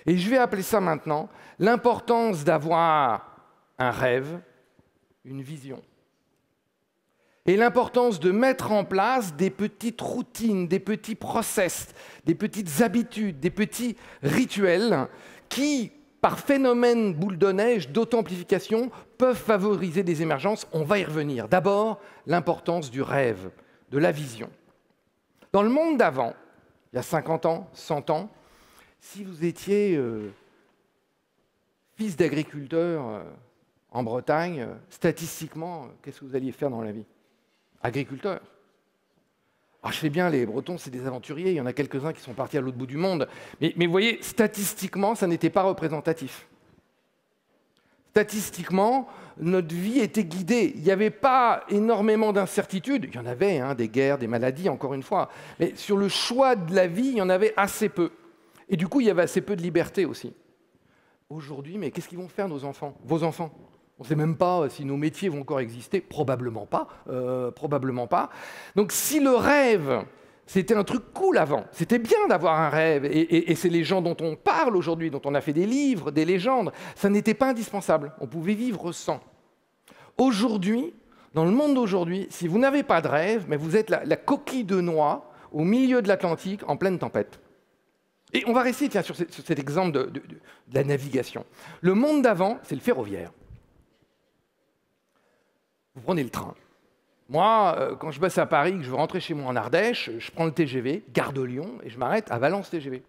Et je vais appeler ça maintenant l'importance d'avoir un rêve, une vision. Et l'importance de mettre en place des petites routines, des petits process, des petites habitudes, des petits rituels qui, par phénomène boule de neige, d'auto-amplification, peuvent favoriser des émergences. On va y revenir. D'abord, l'importance du rêve, de la vision. Dans le monde d'avant, il y a 50 ans, 100 ans, si vous étiez fils d'agriculteur en Bretagne, statistiquement, qu'est-ce que vous alliez faire dans la vie? Agriculteur. Alors, je sais bien, les Bretons, c'est des aventuriers, il y en a quelques-uns qui sont partis à l'autre bout du monde, mais vous voyez, statistiquement, ça n'était pas représentatif. Statistiquement, notre vie était guidée. Il n'y avait pas énormément d'incertitudes. Il y en avait, des guerres, des maladies, encore une fois. Mais sur le choix de la vie, il y en avait assez peu. Et du coup, il y avait assez peu de liberté aussi. Aujourd'hui, mais qu'est-ce qu'ils vont faire, nos enfants, vos enfants? On ne sait même pas si nos métiers vont encore exister. Probablement pas. Probablement pas. Donc, si le rêve, c'était un truc cool avant, c'était bien d'avoir un rêve, et c'est les gens dont on parle aujourd'hui, dont on a fait des livres, des légendes, ça n'était pas indispensable. On pouvait vivre sans. Aujourd'hui, dans le monde d'aujourd'hui, si vous n'avez pas de rêve, mais vous êtes la coquille de noix au milieu de l'Atlantique en pleine tempête. Et on va rester sur cet exemple de la navigation. Le monde d'avant, c'est le ferroviaire. Vous prenez le train. Moi, quand je bosse à Paris, que je veux rentrer chez moi en Ardèche, je prends le TGV, gare de Lyon, et je m'arrête à Valence TGV.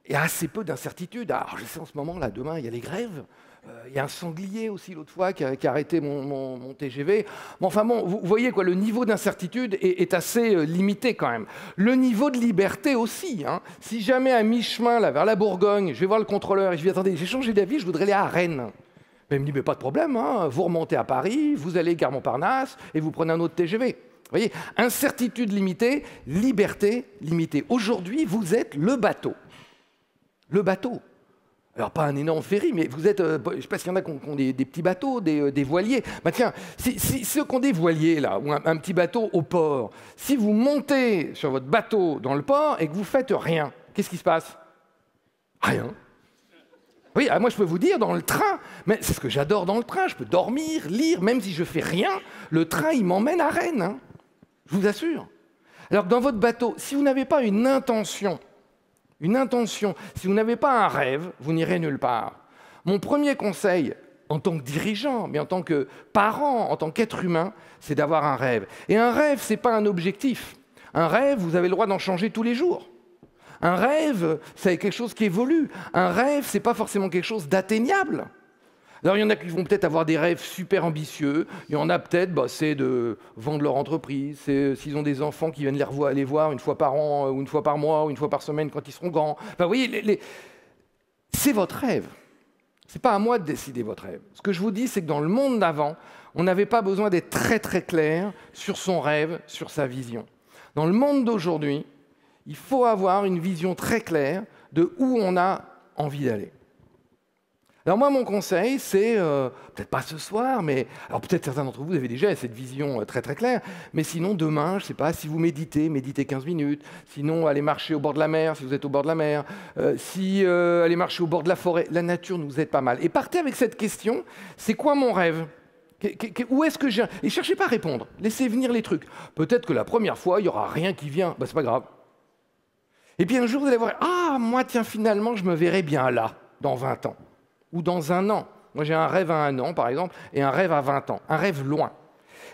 Il y a assez peu d'incertitudes. Alors, je sais en ce moment, là, demain, il y a les grèves. Il y a un sanglier aussi, l'autre fois, qui a arrêté mon TGV. Mais enfin bon, vous voyez, quoi, le niveau d'incertitude est assez limité quand même. Le niveau de liberté aussi. Si jamais à mi-chemin, là, vers la Bourgogne, je vais voir le contrôleur et je lui dis « Attendez, j'ai changé d'avis, je voudrais aller à Rennes ». Mais il me dit, mais pas de problème, hein, vous remontez à Paris, vous allez gare Montparnasse et vous prenez un autre TGV. Vous voyez, incertitude limitée, liberté limitée. Aujourd'hui, vous êtes le bateau. Le bateau. Alors, pas un énorme ferry, mais vous êtes, je ne sais pas s'il y en a qui ont des petits bateaux, des voiliers. Bah, tiens, ceux qui ont des voiliers, là, ou un petit bateau au port, si vous montez sur votre bateau dans le port et que vous ne faites rien, qu'est-ce qui se passe? Rien. Oui, moi je peux vous dire, dans le train, mais c'est ce que j'adore dans le train, je peux dormir, lire, même si je ne fais rien, le train, il m'emmène à Rennes, hein, je vous assure. Alors que dans votre bateau, si vous n'avez pas une intention, si vous n'avez pas un rêve, vous n'irez nulle part. Mon premier conseil, en tant que dirigeant, mais en tant que parent, en tant qu'être humain, c'est d'avoir un rêve. Et un rêve, ce n'est pas un objectif. Un rêve, vous avez le droit d'en changer tous les jours. Un rêve, c'est quelque chose qui évolue. Un rêve, ce n'est pas forcément quelque chose d'atteignable. Alors, il y en a qui vont peut-être avoir des rêves super ambitieux. Il y en a peut-être, c'est de vendre leur entreprise. C'est s'ils ont des enfants qui viennent les voir une fois par an, ou une fois par mois, ou une fois par semaine quand ils seront grands. Enfin, vous voyez, c'est votre rêve. Ce n'est pas à moi de décider votre rêve. Ce que je vous dis, c'est que dans le monde d'avant, on n'avait pas besoin d'être très très clair sur son rêve, sur sa vision. Dans le monde d'aujourd'hui, il faut avoir une vision très claire de où on a envie d'aller. Alors moi, mon conseil, c'est, peut-être pas ce soir, mais alors peut-être certains d'entre vous avez déjà cette vision très très claire, mais sinon demain, je ne sais pas, si vous méditez 15 minutes, sinon allez marcher au bord de la mer, si vous êtes au bord de la mer, allez marcher au bord de la forêt, la nature nous aide pas mal. Et partez avec cette question, c'est quoi mon rêve ? Où est-ce que j'ai... Et cherchez pas à répondre, laissez venir les trucs. Peut-être que la première fois, il n'y aura rien qui vient, c'est pas grave. Et puis un jour, vous allez voir, moi, tiens, finalement, je me verrai bien là, dans 20 ans, ou dans 1 an. Moi, j'ai un rêve à 1 an, par exemple, et un rêve à 20 ans, un rêve loin.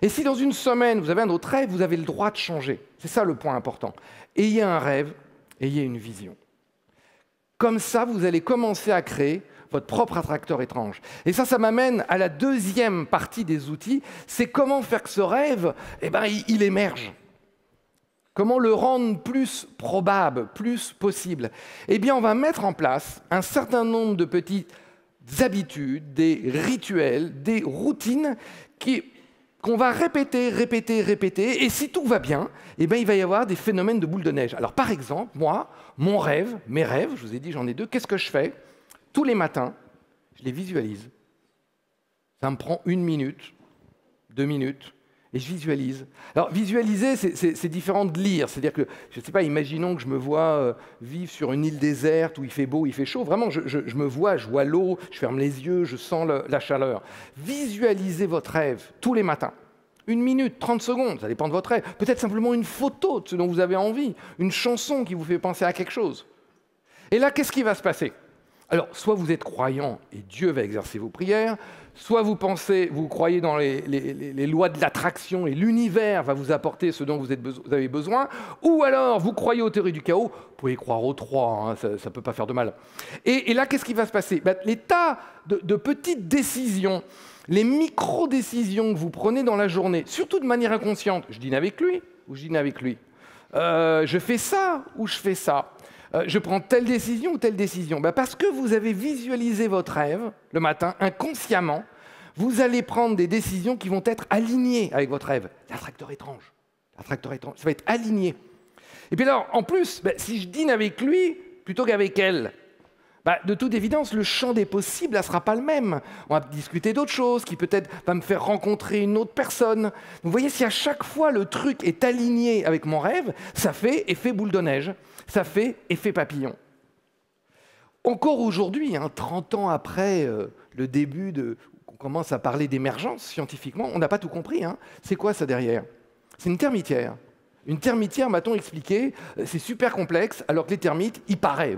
Et si dans une semaine, vous avez un autre rêve, vous avez le droit de changer. C'est ça le point important. Ayez un rêve, ayez une vision. Comme ça, vous allez commencer à créer votre propre attracteur étrange. Et ça m'amène à la deuxième partie des outils, c'est comment faire que ce rêve, il émerge. Comment le rendre plus probable, plus possible? Eh bien, on va mettre en place un certain nombre de petites habitudes, des rituels, des routines qu'on va répéter, et si tout va bien, il va y avoir des phénomènes de boule de neige. Alors, par exemple, moi, mes rêves, je vous ai dit, j'en ai 2, qu'est-ce que je fais? Tous les matins, je les visualise. Ça me prend 1 minute, 2 minutes, et je visualise. Alors, visualiser, c'est différent de lire. C'est-à-dire que, je ne sais pas, imaginons que je me vois vivre sur une île déserte où il fait beau, il fait chaud. Vraiment, je me vois, je vois l'eau, je ferme les yeux, je sens la chaleur. Visualisez votre rêve tous les matins. 1 minute, 30 secondes, ça dépend de votre rêve. Peut-être simplement une photo de ce dont vous avez envie, une chanson qui vous fait penser à quelque chose. Et là, qu'est-ce qui va se passer? Alors, soit vous êtes croyant et Dieu va exercer vos prières, soit vous croyez dans les lois de l'attraction et l'univers va vous apporter ce dont vous avez besoin, ou alors vous croyez aux théories du chaos, vous pouvez croire aux 3, ça ne peut pas faire de mal. Et là, qu'est-ce qui va se passer? Les tas de petites décisions, les micro-décisions que vous prenez dans la journée, surtout de manière inconsciente, je dîne avec lui ou je dîne avec lui, je fais ça ou je fais ça, je prends telle décision ou telle décision. Parce que vous avez visualisé votre rêve le matin, inconsciemment, vous allez prendre des décisions qui vont être alignées avec votre rêve. L'attracteur étrange, ça va être aligné. Et puis alors, en plus, si je dîne avec lui plutôt qu'avec elle, de toute évidence, le champ des possibles ne sera pas le même. On va discuter d'autres choses, qui peut-être va me faire rencontrer une autre personne. Vous voyez, si à chaque fois le truc est aligné avec mon rêve, ça fait effet boule de neige, ça fait effet papillon. Encore aujourd'hui, 30 ans après le début on commence à parler d'émergence scientifiquement, on n'a pas tout compris. C'est quoi ça derrière? C'est une termitière. Une termitière, m'a-t-on expliqué, c'est super complexe, alors que les termites, il paraît,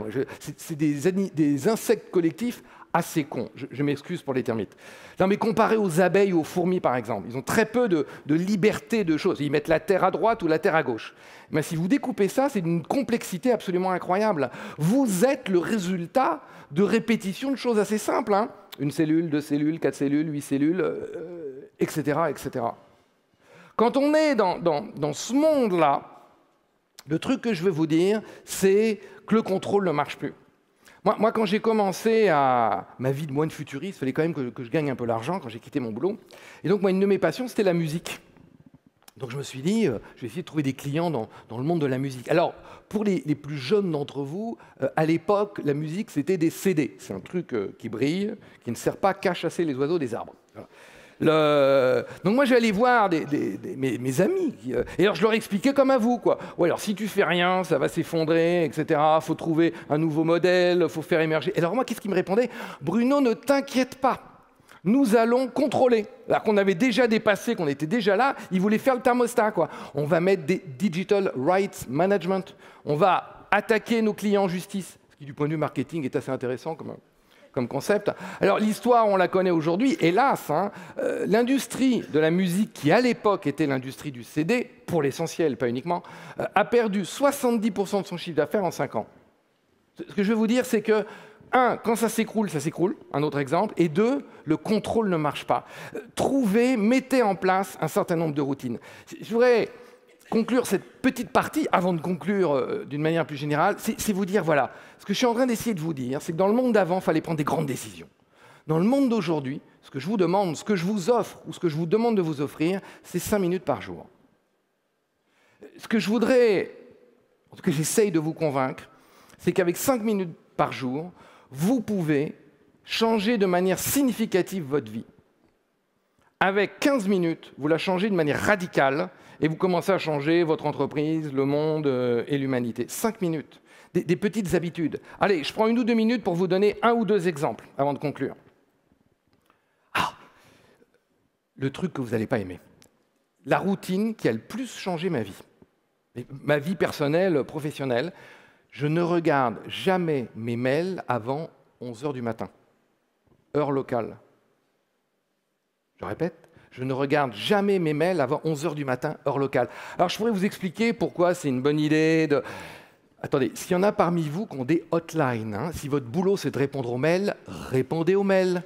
c'est des insectes collectifs assez cons. Je m'excuse pour les termites. Non, mais comparé aux abeilles ou aux fourmis, par exemple, ils ont très peu de liberté de choses. Ils mettent la terre à droite ou la terre à gauche. Mais si vous découpez ça, c'est d'une complexité absolument incroyable. Vous êtes le résultat de répétitions de choses assez simples. 1 cellule, 2 cellules, 4 cellules, 8 cellules, etc., etc. Quand on est dans ce monde-là, le truc que je veux vous dire, c'est que le contrôle ne marche plus. Moi, quand j'ai commencé ma vie de moine futuriste, il fallait quand même que je gagne un peu d'argent quand j'ai quitté mon boulot. Et donc, moi, une de mes passions, c'était la musique. Donc, je me suis dit, je vais essayer de trouver des clients dans le monde de la musique. Alors, pour les plus jeunes d'entre vous, à l'époque, la musique, c'était des CD. C'est un truc qui brille, qui ne sert pas qu'à chasser les oiseaux des arbres. Voilà. Donc moi, j'allais voir mes amis, et alors je leur expliquais comme à vous, quoi. Ouais, alors si tu fais rien, ça va s'effondrer, etc. Faut trouver un nouveau modèle, faut faire émerger. Et alors moi, qu'est-ce qu'ils me répondaient? Bruno, ne t'inquiète pas, nous allons contrôler. Alors qu'on avait déjà dépassé, qu'on était déjà là, ils voulaient faire le thermostat, quoi. On va mettre des digital rights management, on va attaquer nos clients en justice, ce qui du point de vue marketing est assez intéressant comme concept. Alors l'histoire, on la connaît aujourd'hui, hélas, l'industrie de la musique, qui à l'époque était l'industrie du CD, pour l'essentiel, pas uniquement, a perdu 70% de son chiffre d'affaires en 5 ans. Ce que je veux vous dire, c'est que, un, quand ça s'écroule, un autre exemple, et deux, le contrôle ne marche pas. Mettez en place un certain nombre de routines. Je voudrais conclure cette petite partie, avant de conclure d'une manière plus générale, c'est vous dire, voilà, ce que je suis en train d'essayer de vous dire, c'est que dans le monde d'avant, il fallait prendre des grandes décisions. Dans le monde d'aujourd'hui, ce que je vous demande, ce que je vous offre, ou ce que je vous demande de vous offrir, c'est 5 minutes par jour. Ce que je voudrais, en tout cas j'essaye de vous convaincre, c'est qu'avec 5 minutes par jour, vous pouvez changer de manière significative votre vie. Avec 15 minutes, vous la changez de manière radicale, et vous commencez à changer votre entreprise, le monde et l'humanité. 5 minutes, des petites habitudes. Allez, je prends 1 ou 2 minutes pour vous donner 1 ou 2 exemples avant de conclure. Ah, le truc que vous n'allez pas aimer. La routine qui a le plus changé ma vie personnelle, professionnelle. Je ne regarde jamais mes mails avant 11 h du matin, heure locale. Je répète. Je ne regarde jamais mes mails avant 11 h du matin, heure locale. Alors, je pourrais vous expliquer pourquoi c'est une bonne idée de... Attendez, s'il y en a parmi vous qui ont des hotlines, si votre boulot, c'est de répondre aux mails, répondez aux mails.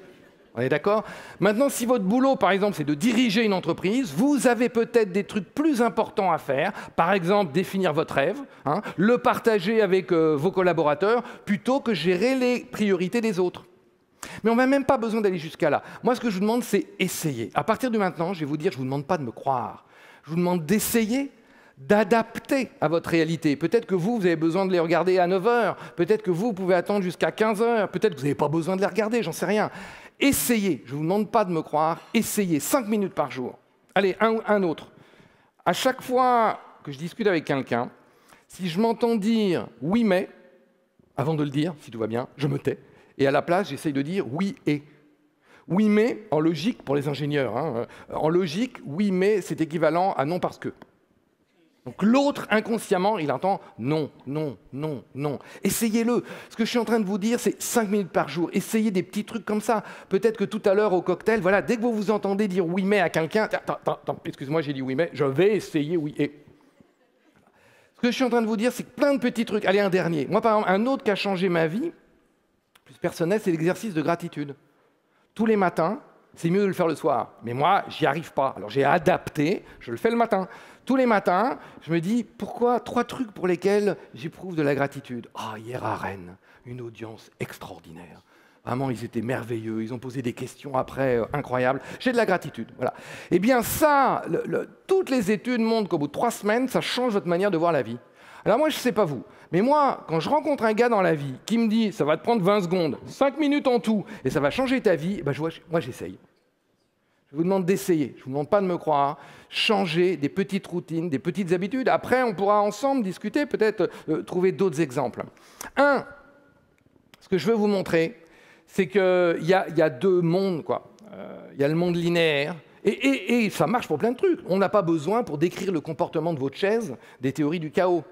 On est d'accord? Maintenant, si votre boulot, par exemple, c'est de diriger une entreprise, vous avez peut-être des trucs plus importants à faire. Par exemple, définir votre rêve, le partager avec vos collaborateurs, plutôt que gérer les priorités des autres. Mais on n'a même pas besoin d'aller jusqu'à là. Moi, ce que je vous demande, c'est essayer. À partir de maintenant, je vais vous dire, je ne vous demande pas de me croire. Je vous demande d'essayer, d'adapter à votre réalité. Peut-être que vous avez besoin de les regarder à 9 h. Peut-être que vous pouvez attendre jusqu'à 15 h. Peut-être que vous n'avez pas besoin de les regarder, j'en sais rien. Essayez. Je ne vous demande pas de me croire. Essayez. 5 minutes par jour. Allez, un autre. À chaque fois que je discute avec quelqu'un, si je m'entends dire « oui, mais », avant de le dire, si tout va bien, je me tais. Et à la place, j'essaye de dire « oui, et ». Oui, mais, en logique, pour les ingénieurs, en logique, oui, mais, c'est équivalent à non parce que. Donc l'autre, inconsciemment, il entend non, non, non, non. Essayez-le. Ce que je suis en train de vous dire, c'est 5 minutes par jour. Essayez des petits trucs comme ça. Peut-être que tout à l'heure, au cocktail, voilà, dès que vous vous entendez dire oui, mais à quelqu'un, attends, excuse-moi, j'ai dit oui, mais, je vais essayer oui, et. Ce que je suis en train de vous dire, c'est plein de petits trucs. Allez, un dernier. Moi, par exemple, un autre qui a changé ma vie, plus personnel, c'est l'exercice de gratitude. Tous les matins, c'est mieux de le faire le soir. Mais moi, j'y arrive pas. Alors j'ai adapté, je le fais le matin. Tous les matins, je me dis, pourquoi 3 trucs pour lesquels j'éprouve de la gratitude. Hier à Rennes, une audience extraordinaire. Vraiment, ils étaient merveilleux, ils ont posé des questions après incroyables. J'ai de la gratitude, voilà. Eh bien ça, toutes les études montrent qu'au bout de 3 semaines, ça change votre manière de voir la vie. Alors moi, je ne sais pas vous, mais moi, quand je rencontre un gars dans la vie qui me dit « ça va te prendre 20 secondes, 5 minutes en tout, et ça va changer ta vie », moi j'essaye. Je vous demande d'essayer, je ne vous demande pas de me croire, changer des petites routines, des petites habitudes. Après, on pourra ensemble discuter, peut-être trouver d'autres exemples. Ce que je veux vous montrer, c'est qu'il y a 2 mondes, quoi. Il y a le monde linéaire, et ça marche pour plein de trucs. On n'a pas besoin, pour décrire le comportement de votre chaise, des théories du chaos.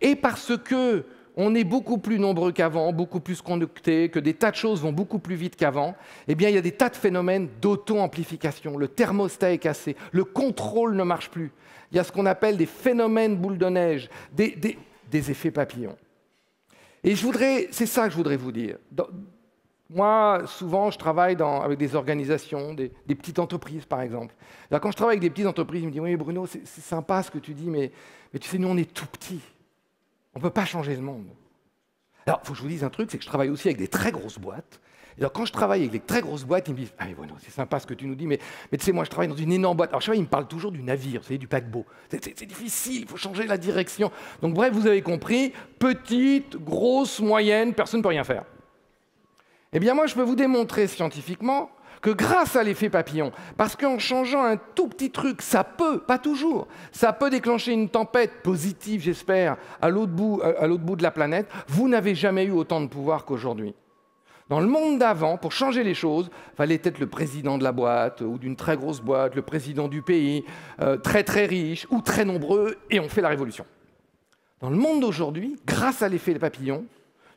Et parce qu'on est beaucoup plus nombreux qu'avant, beaucoup plus connectés, que des tas de choses vont beaucoup plus vite qu'avant, eh bien, il y a des tas de phénomènes d'auto-amplification. Le thermostat est cassé, le contrôle ne marche plus. Il y a ce qu'on appelle des phénomènes boule de neige, des effets papillons. Et c'est ça que je voudrais vous dire. Moi, souvent, je travaille avec des organisations, des petites entreprises, par exemple. Alors, quand je travaille avec des petites entreprises, ils me disent « Oui, Bruno, c'est sympa ce que tu dis, mais tu sais, nous, on est tout petits. On ne peut pas changer le monde. » Alors, il faut que je vous dise un truc, c'est que je travaille aussi avec des très grosses boîtes. Et alors, quand je travaille avec des très grosses boîtes, ils me disent « Ah, mais bon, c'est sympa ce que tu nous dis, mais tu sais, moi, je travaille dans une énorme boîte. » Alors, je sais pas, ils me parlent toujours du navire, vous savez, du paquebot. C'est difficile, il faut changer la direction. Donc, bref, vous avez compris, petite, grosse, moyenne, personne ne peut rien faire. Eh bien, moi, je peux vous démontrer scientifiquement que grâce à l'effet papillon, parce qu'en changeant un tout petit truc, ça peut, pas toujours, ça peut déclencher une tempête positive, j'espère, à l'autre bout de la planète, vous n'avez jamais eu autant de pouvoir qu'aujourd'hui. Dans le monde d'avant, pour changer les choses, il fallait être le président de la boîte, ou d'une très grosse boîte, le président du pays, très très riche, ou très nombreux, et on fait la révolution. Dans le monde d'aujourd'hui, grâce à l'effet papillon,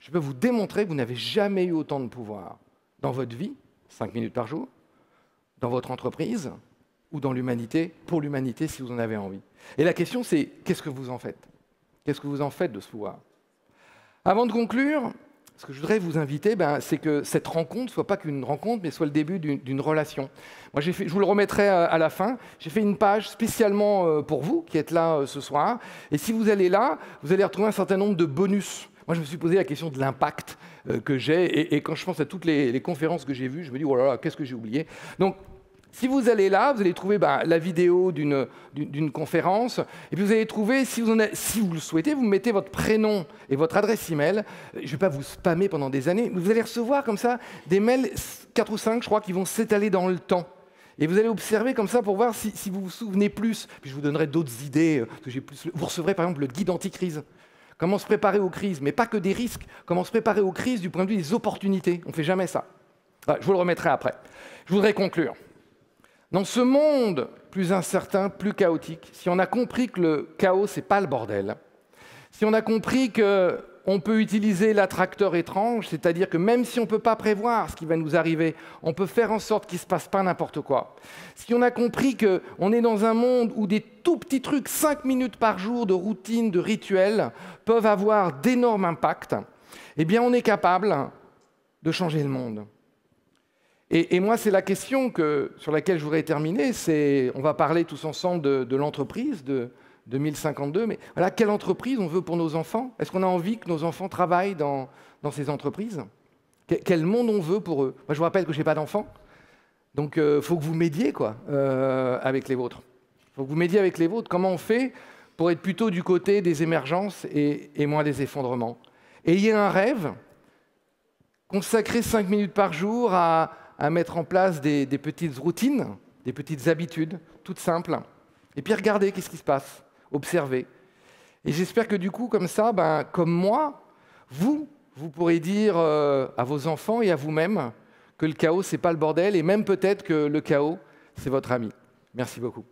je peux vous démontrer que vous n'avez jamais eu autant de pouvoir dans votre vie, 5 minutes par jour, dans votre entreprise ou dans l'humanité, pour l'humanité si vous en avez envie. Et la question c'est, qu'est-ce que vous en faites? Qu'est-ce que vous en faites de ce pouvoir? Avant de conclure, ce que je voudrais vous inviter, c'est que cette rencontre ne soit pas qu'une rencontre, mais soit le début d'une relation. Moi, je vous le remettrai à la fin. J'ai fait une page spécialement pour vous, qui êtes là ce soir. Et si vous allez là, vous allez retrouver un certain nombre de bonus. Moi, je me suis posé la question de l'impact que j'ai. Et quand je pense à toutes les conférences que j'ai vues, je me dis, oh là là, qu'est-ce que j'ai oublié? Donc, si vous allez là, vous allez trouver la vidéo d'une conférence. Et puis, vous allez trouver, si vous le souhaitez, vous mettez votre prénom et votre adresse email. Je ne vais pas vous spammer pendant des années, mais vous allez recevoir comme ça des mails, 4 ou 5, je crois, qui vont s'étaler dans le temps. Et vous allez observer comme ça pour voir si vous vous souvenez plus. Puis je vous donnerai d'autres idées. Que j'ai plus. Vous recevrez par exemple le guide anti-crise. Comment se préparer aux crises, mais pas que des risques. Comment se préparer aux crises du point de vue des opportunités. On ne fait jamais ça. Je vous le remettrai après. Je voudrais conclure. Dans ce monde plus incertain, plus chaotique, si on a compris que le chaos, ce n'est pas le bordel, si on a compris qu'on peut utiliser l'attracteur étrange, c'est-à-dire que même si on ne peut pas prévoir ce qui va nous arriver, on peut faire en sorte qu'il ne se passe pas n'importe quoi. Si on a compris qu'on est dans un monde où des tout petits trucs, 5 minutes par jour de routine, de rituels, peuvent avoir d'énormes impacts, eh bien on est capable de changer le monde. Et moi, c'est la question sur laquelle je voudrais terminer, on va parler tous ensemble de l'entreprise, de 2052, mais voilà, quelle entreprise on veut pour nos enfants? Est-ce qu'on a envie que nos enfants travaillent dans ces entreprises? Quel monde on veut pour eux? Moi, je vous rappelle que je n'ai pas d'enfants, donc il faut que vous m'aidiez avec les vôtres. Il faut que vous m'aidiez avec les vôtres. Comment on fait pour être plutôt du côté des émergences et moins des effondrements? Ayez un rêve, consacrez 5 minutes par jour à mettre en place des petites routines, des petites habitudes, toutes simples. Et puis regardez qu'est-ce qui se passe, observez. Et j'espère que du coup, comme ça, comme moi, vous pourrez dire à vos enfants et à vous-même que le chaos, ce n'est pas le bordel, et même peut-être que le chaos, c'est votre ami. Merci beaucoup.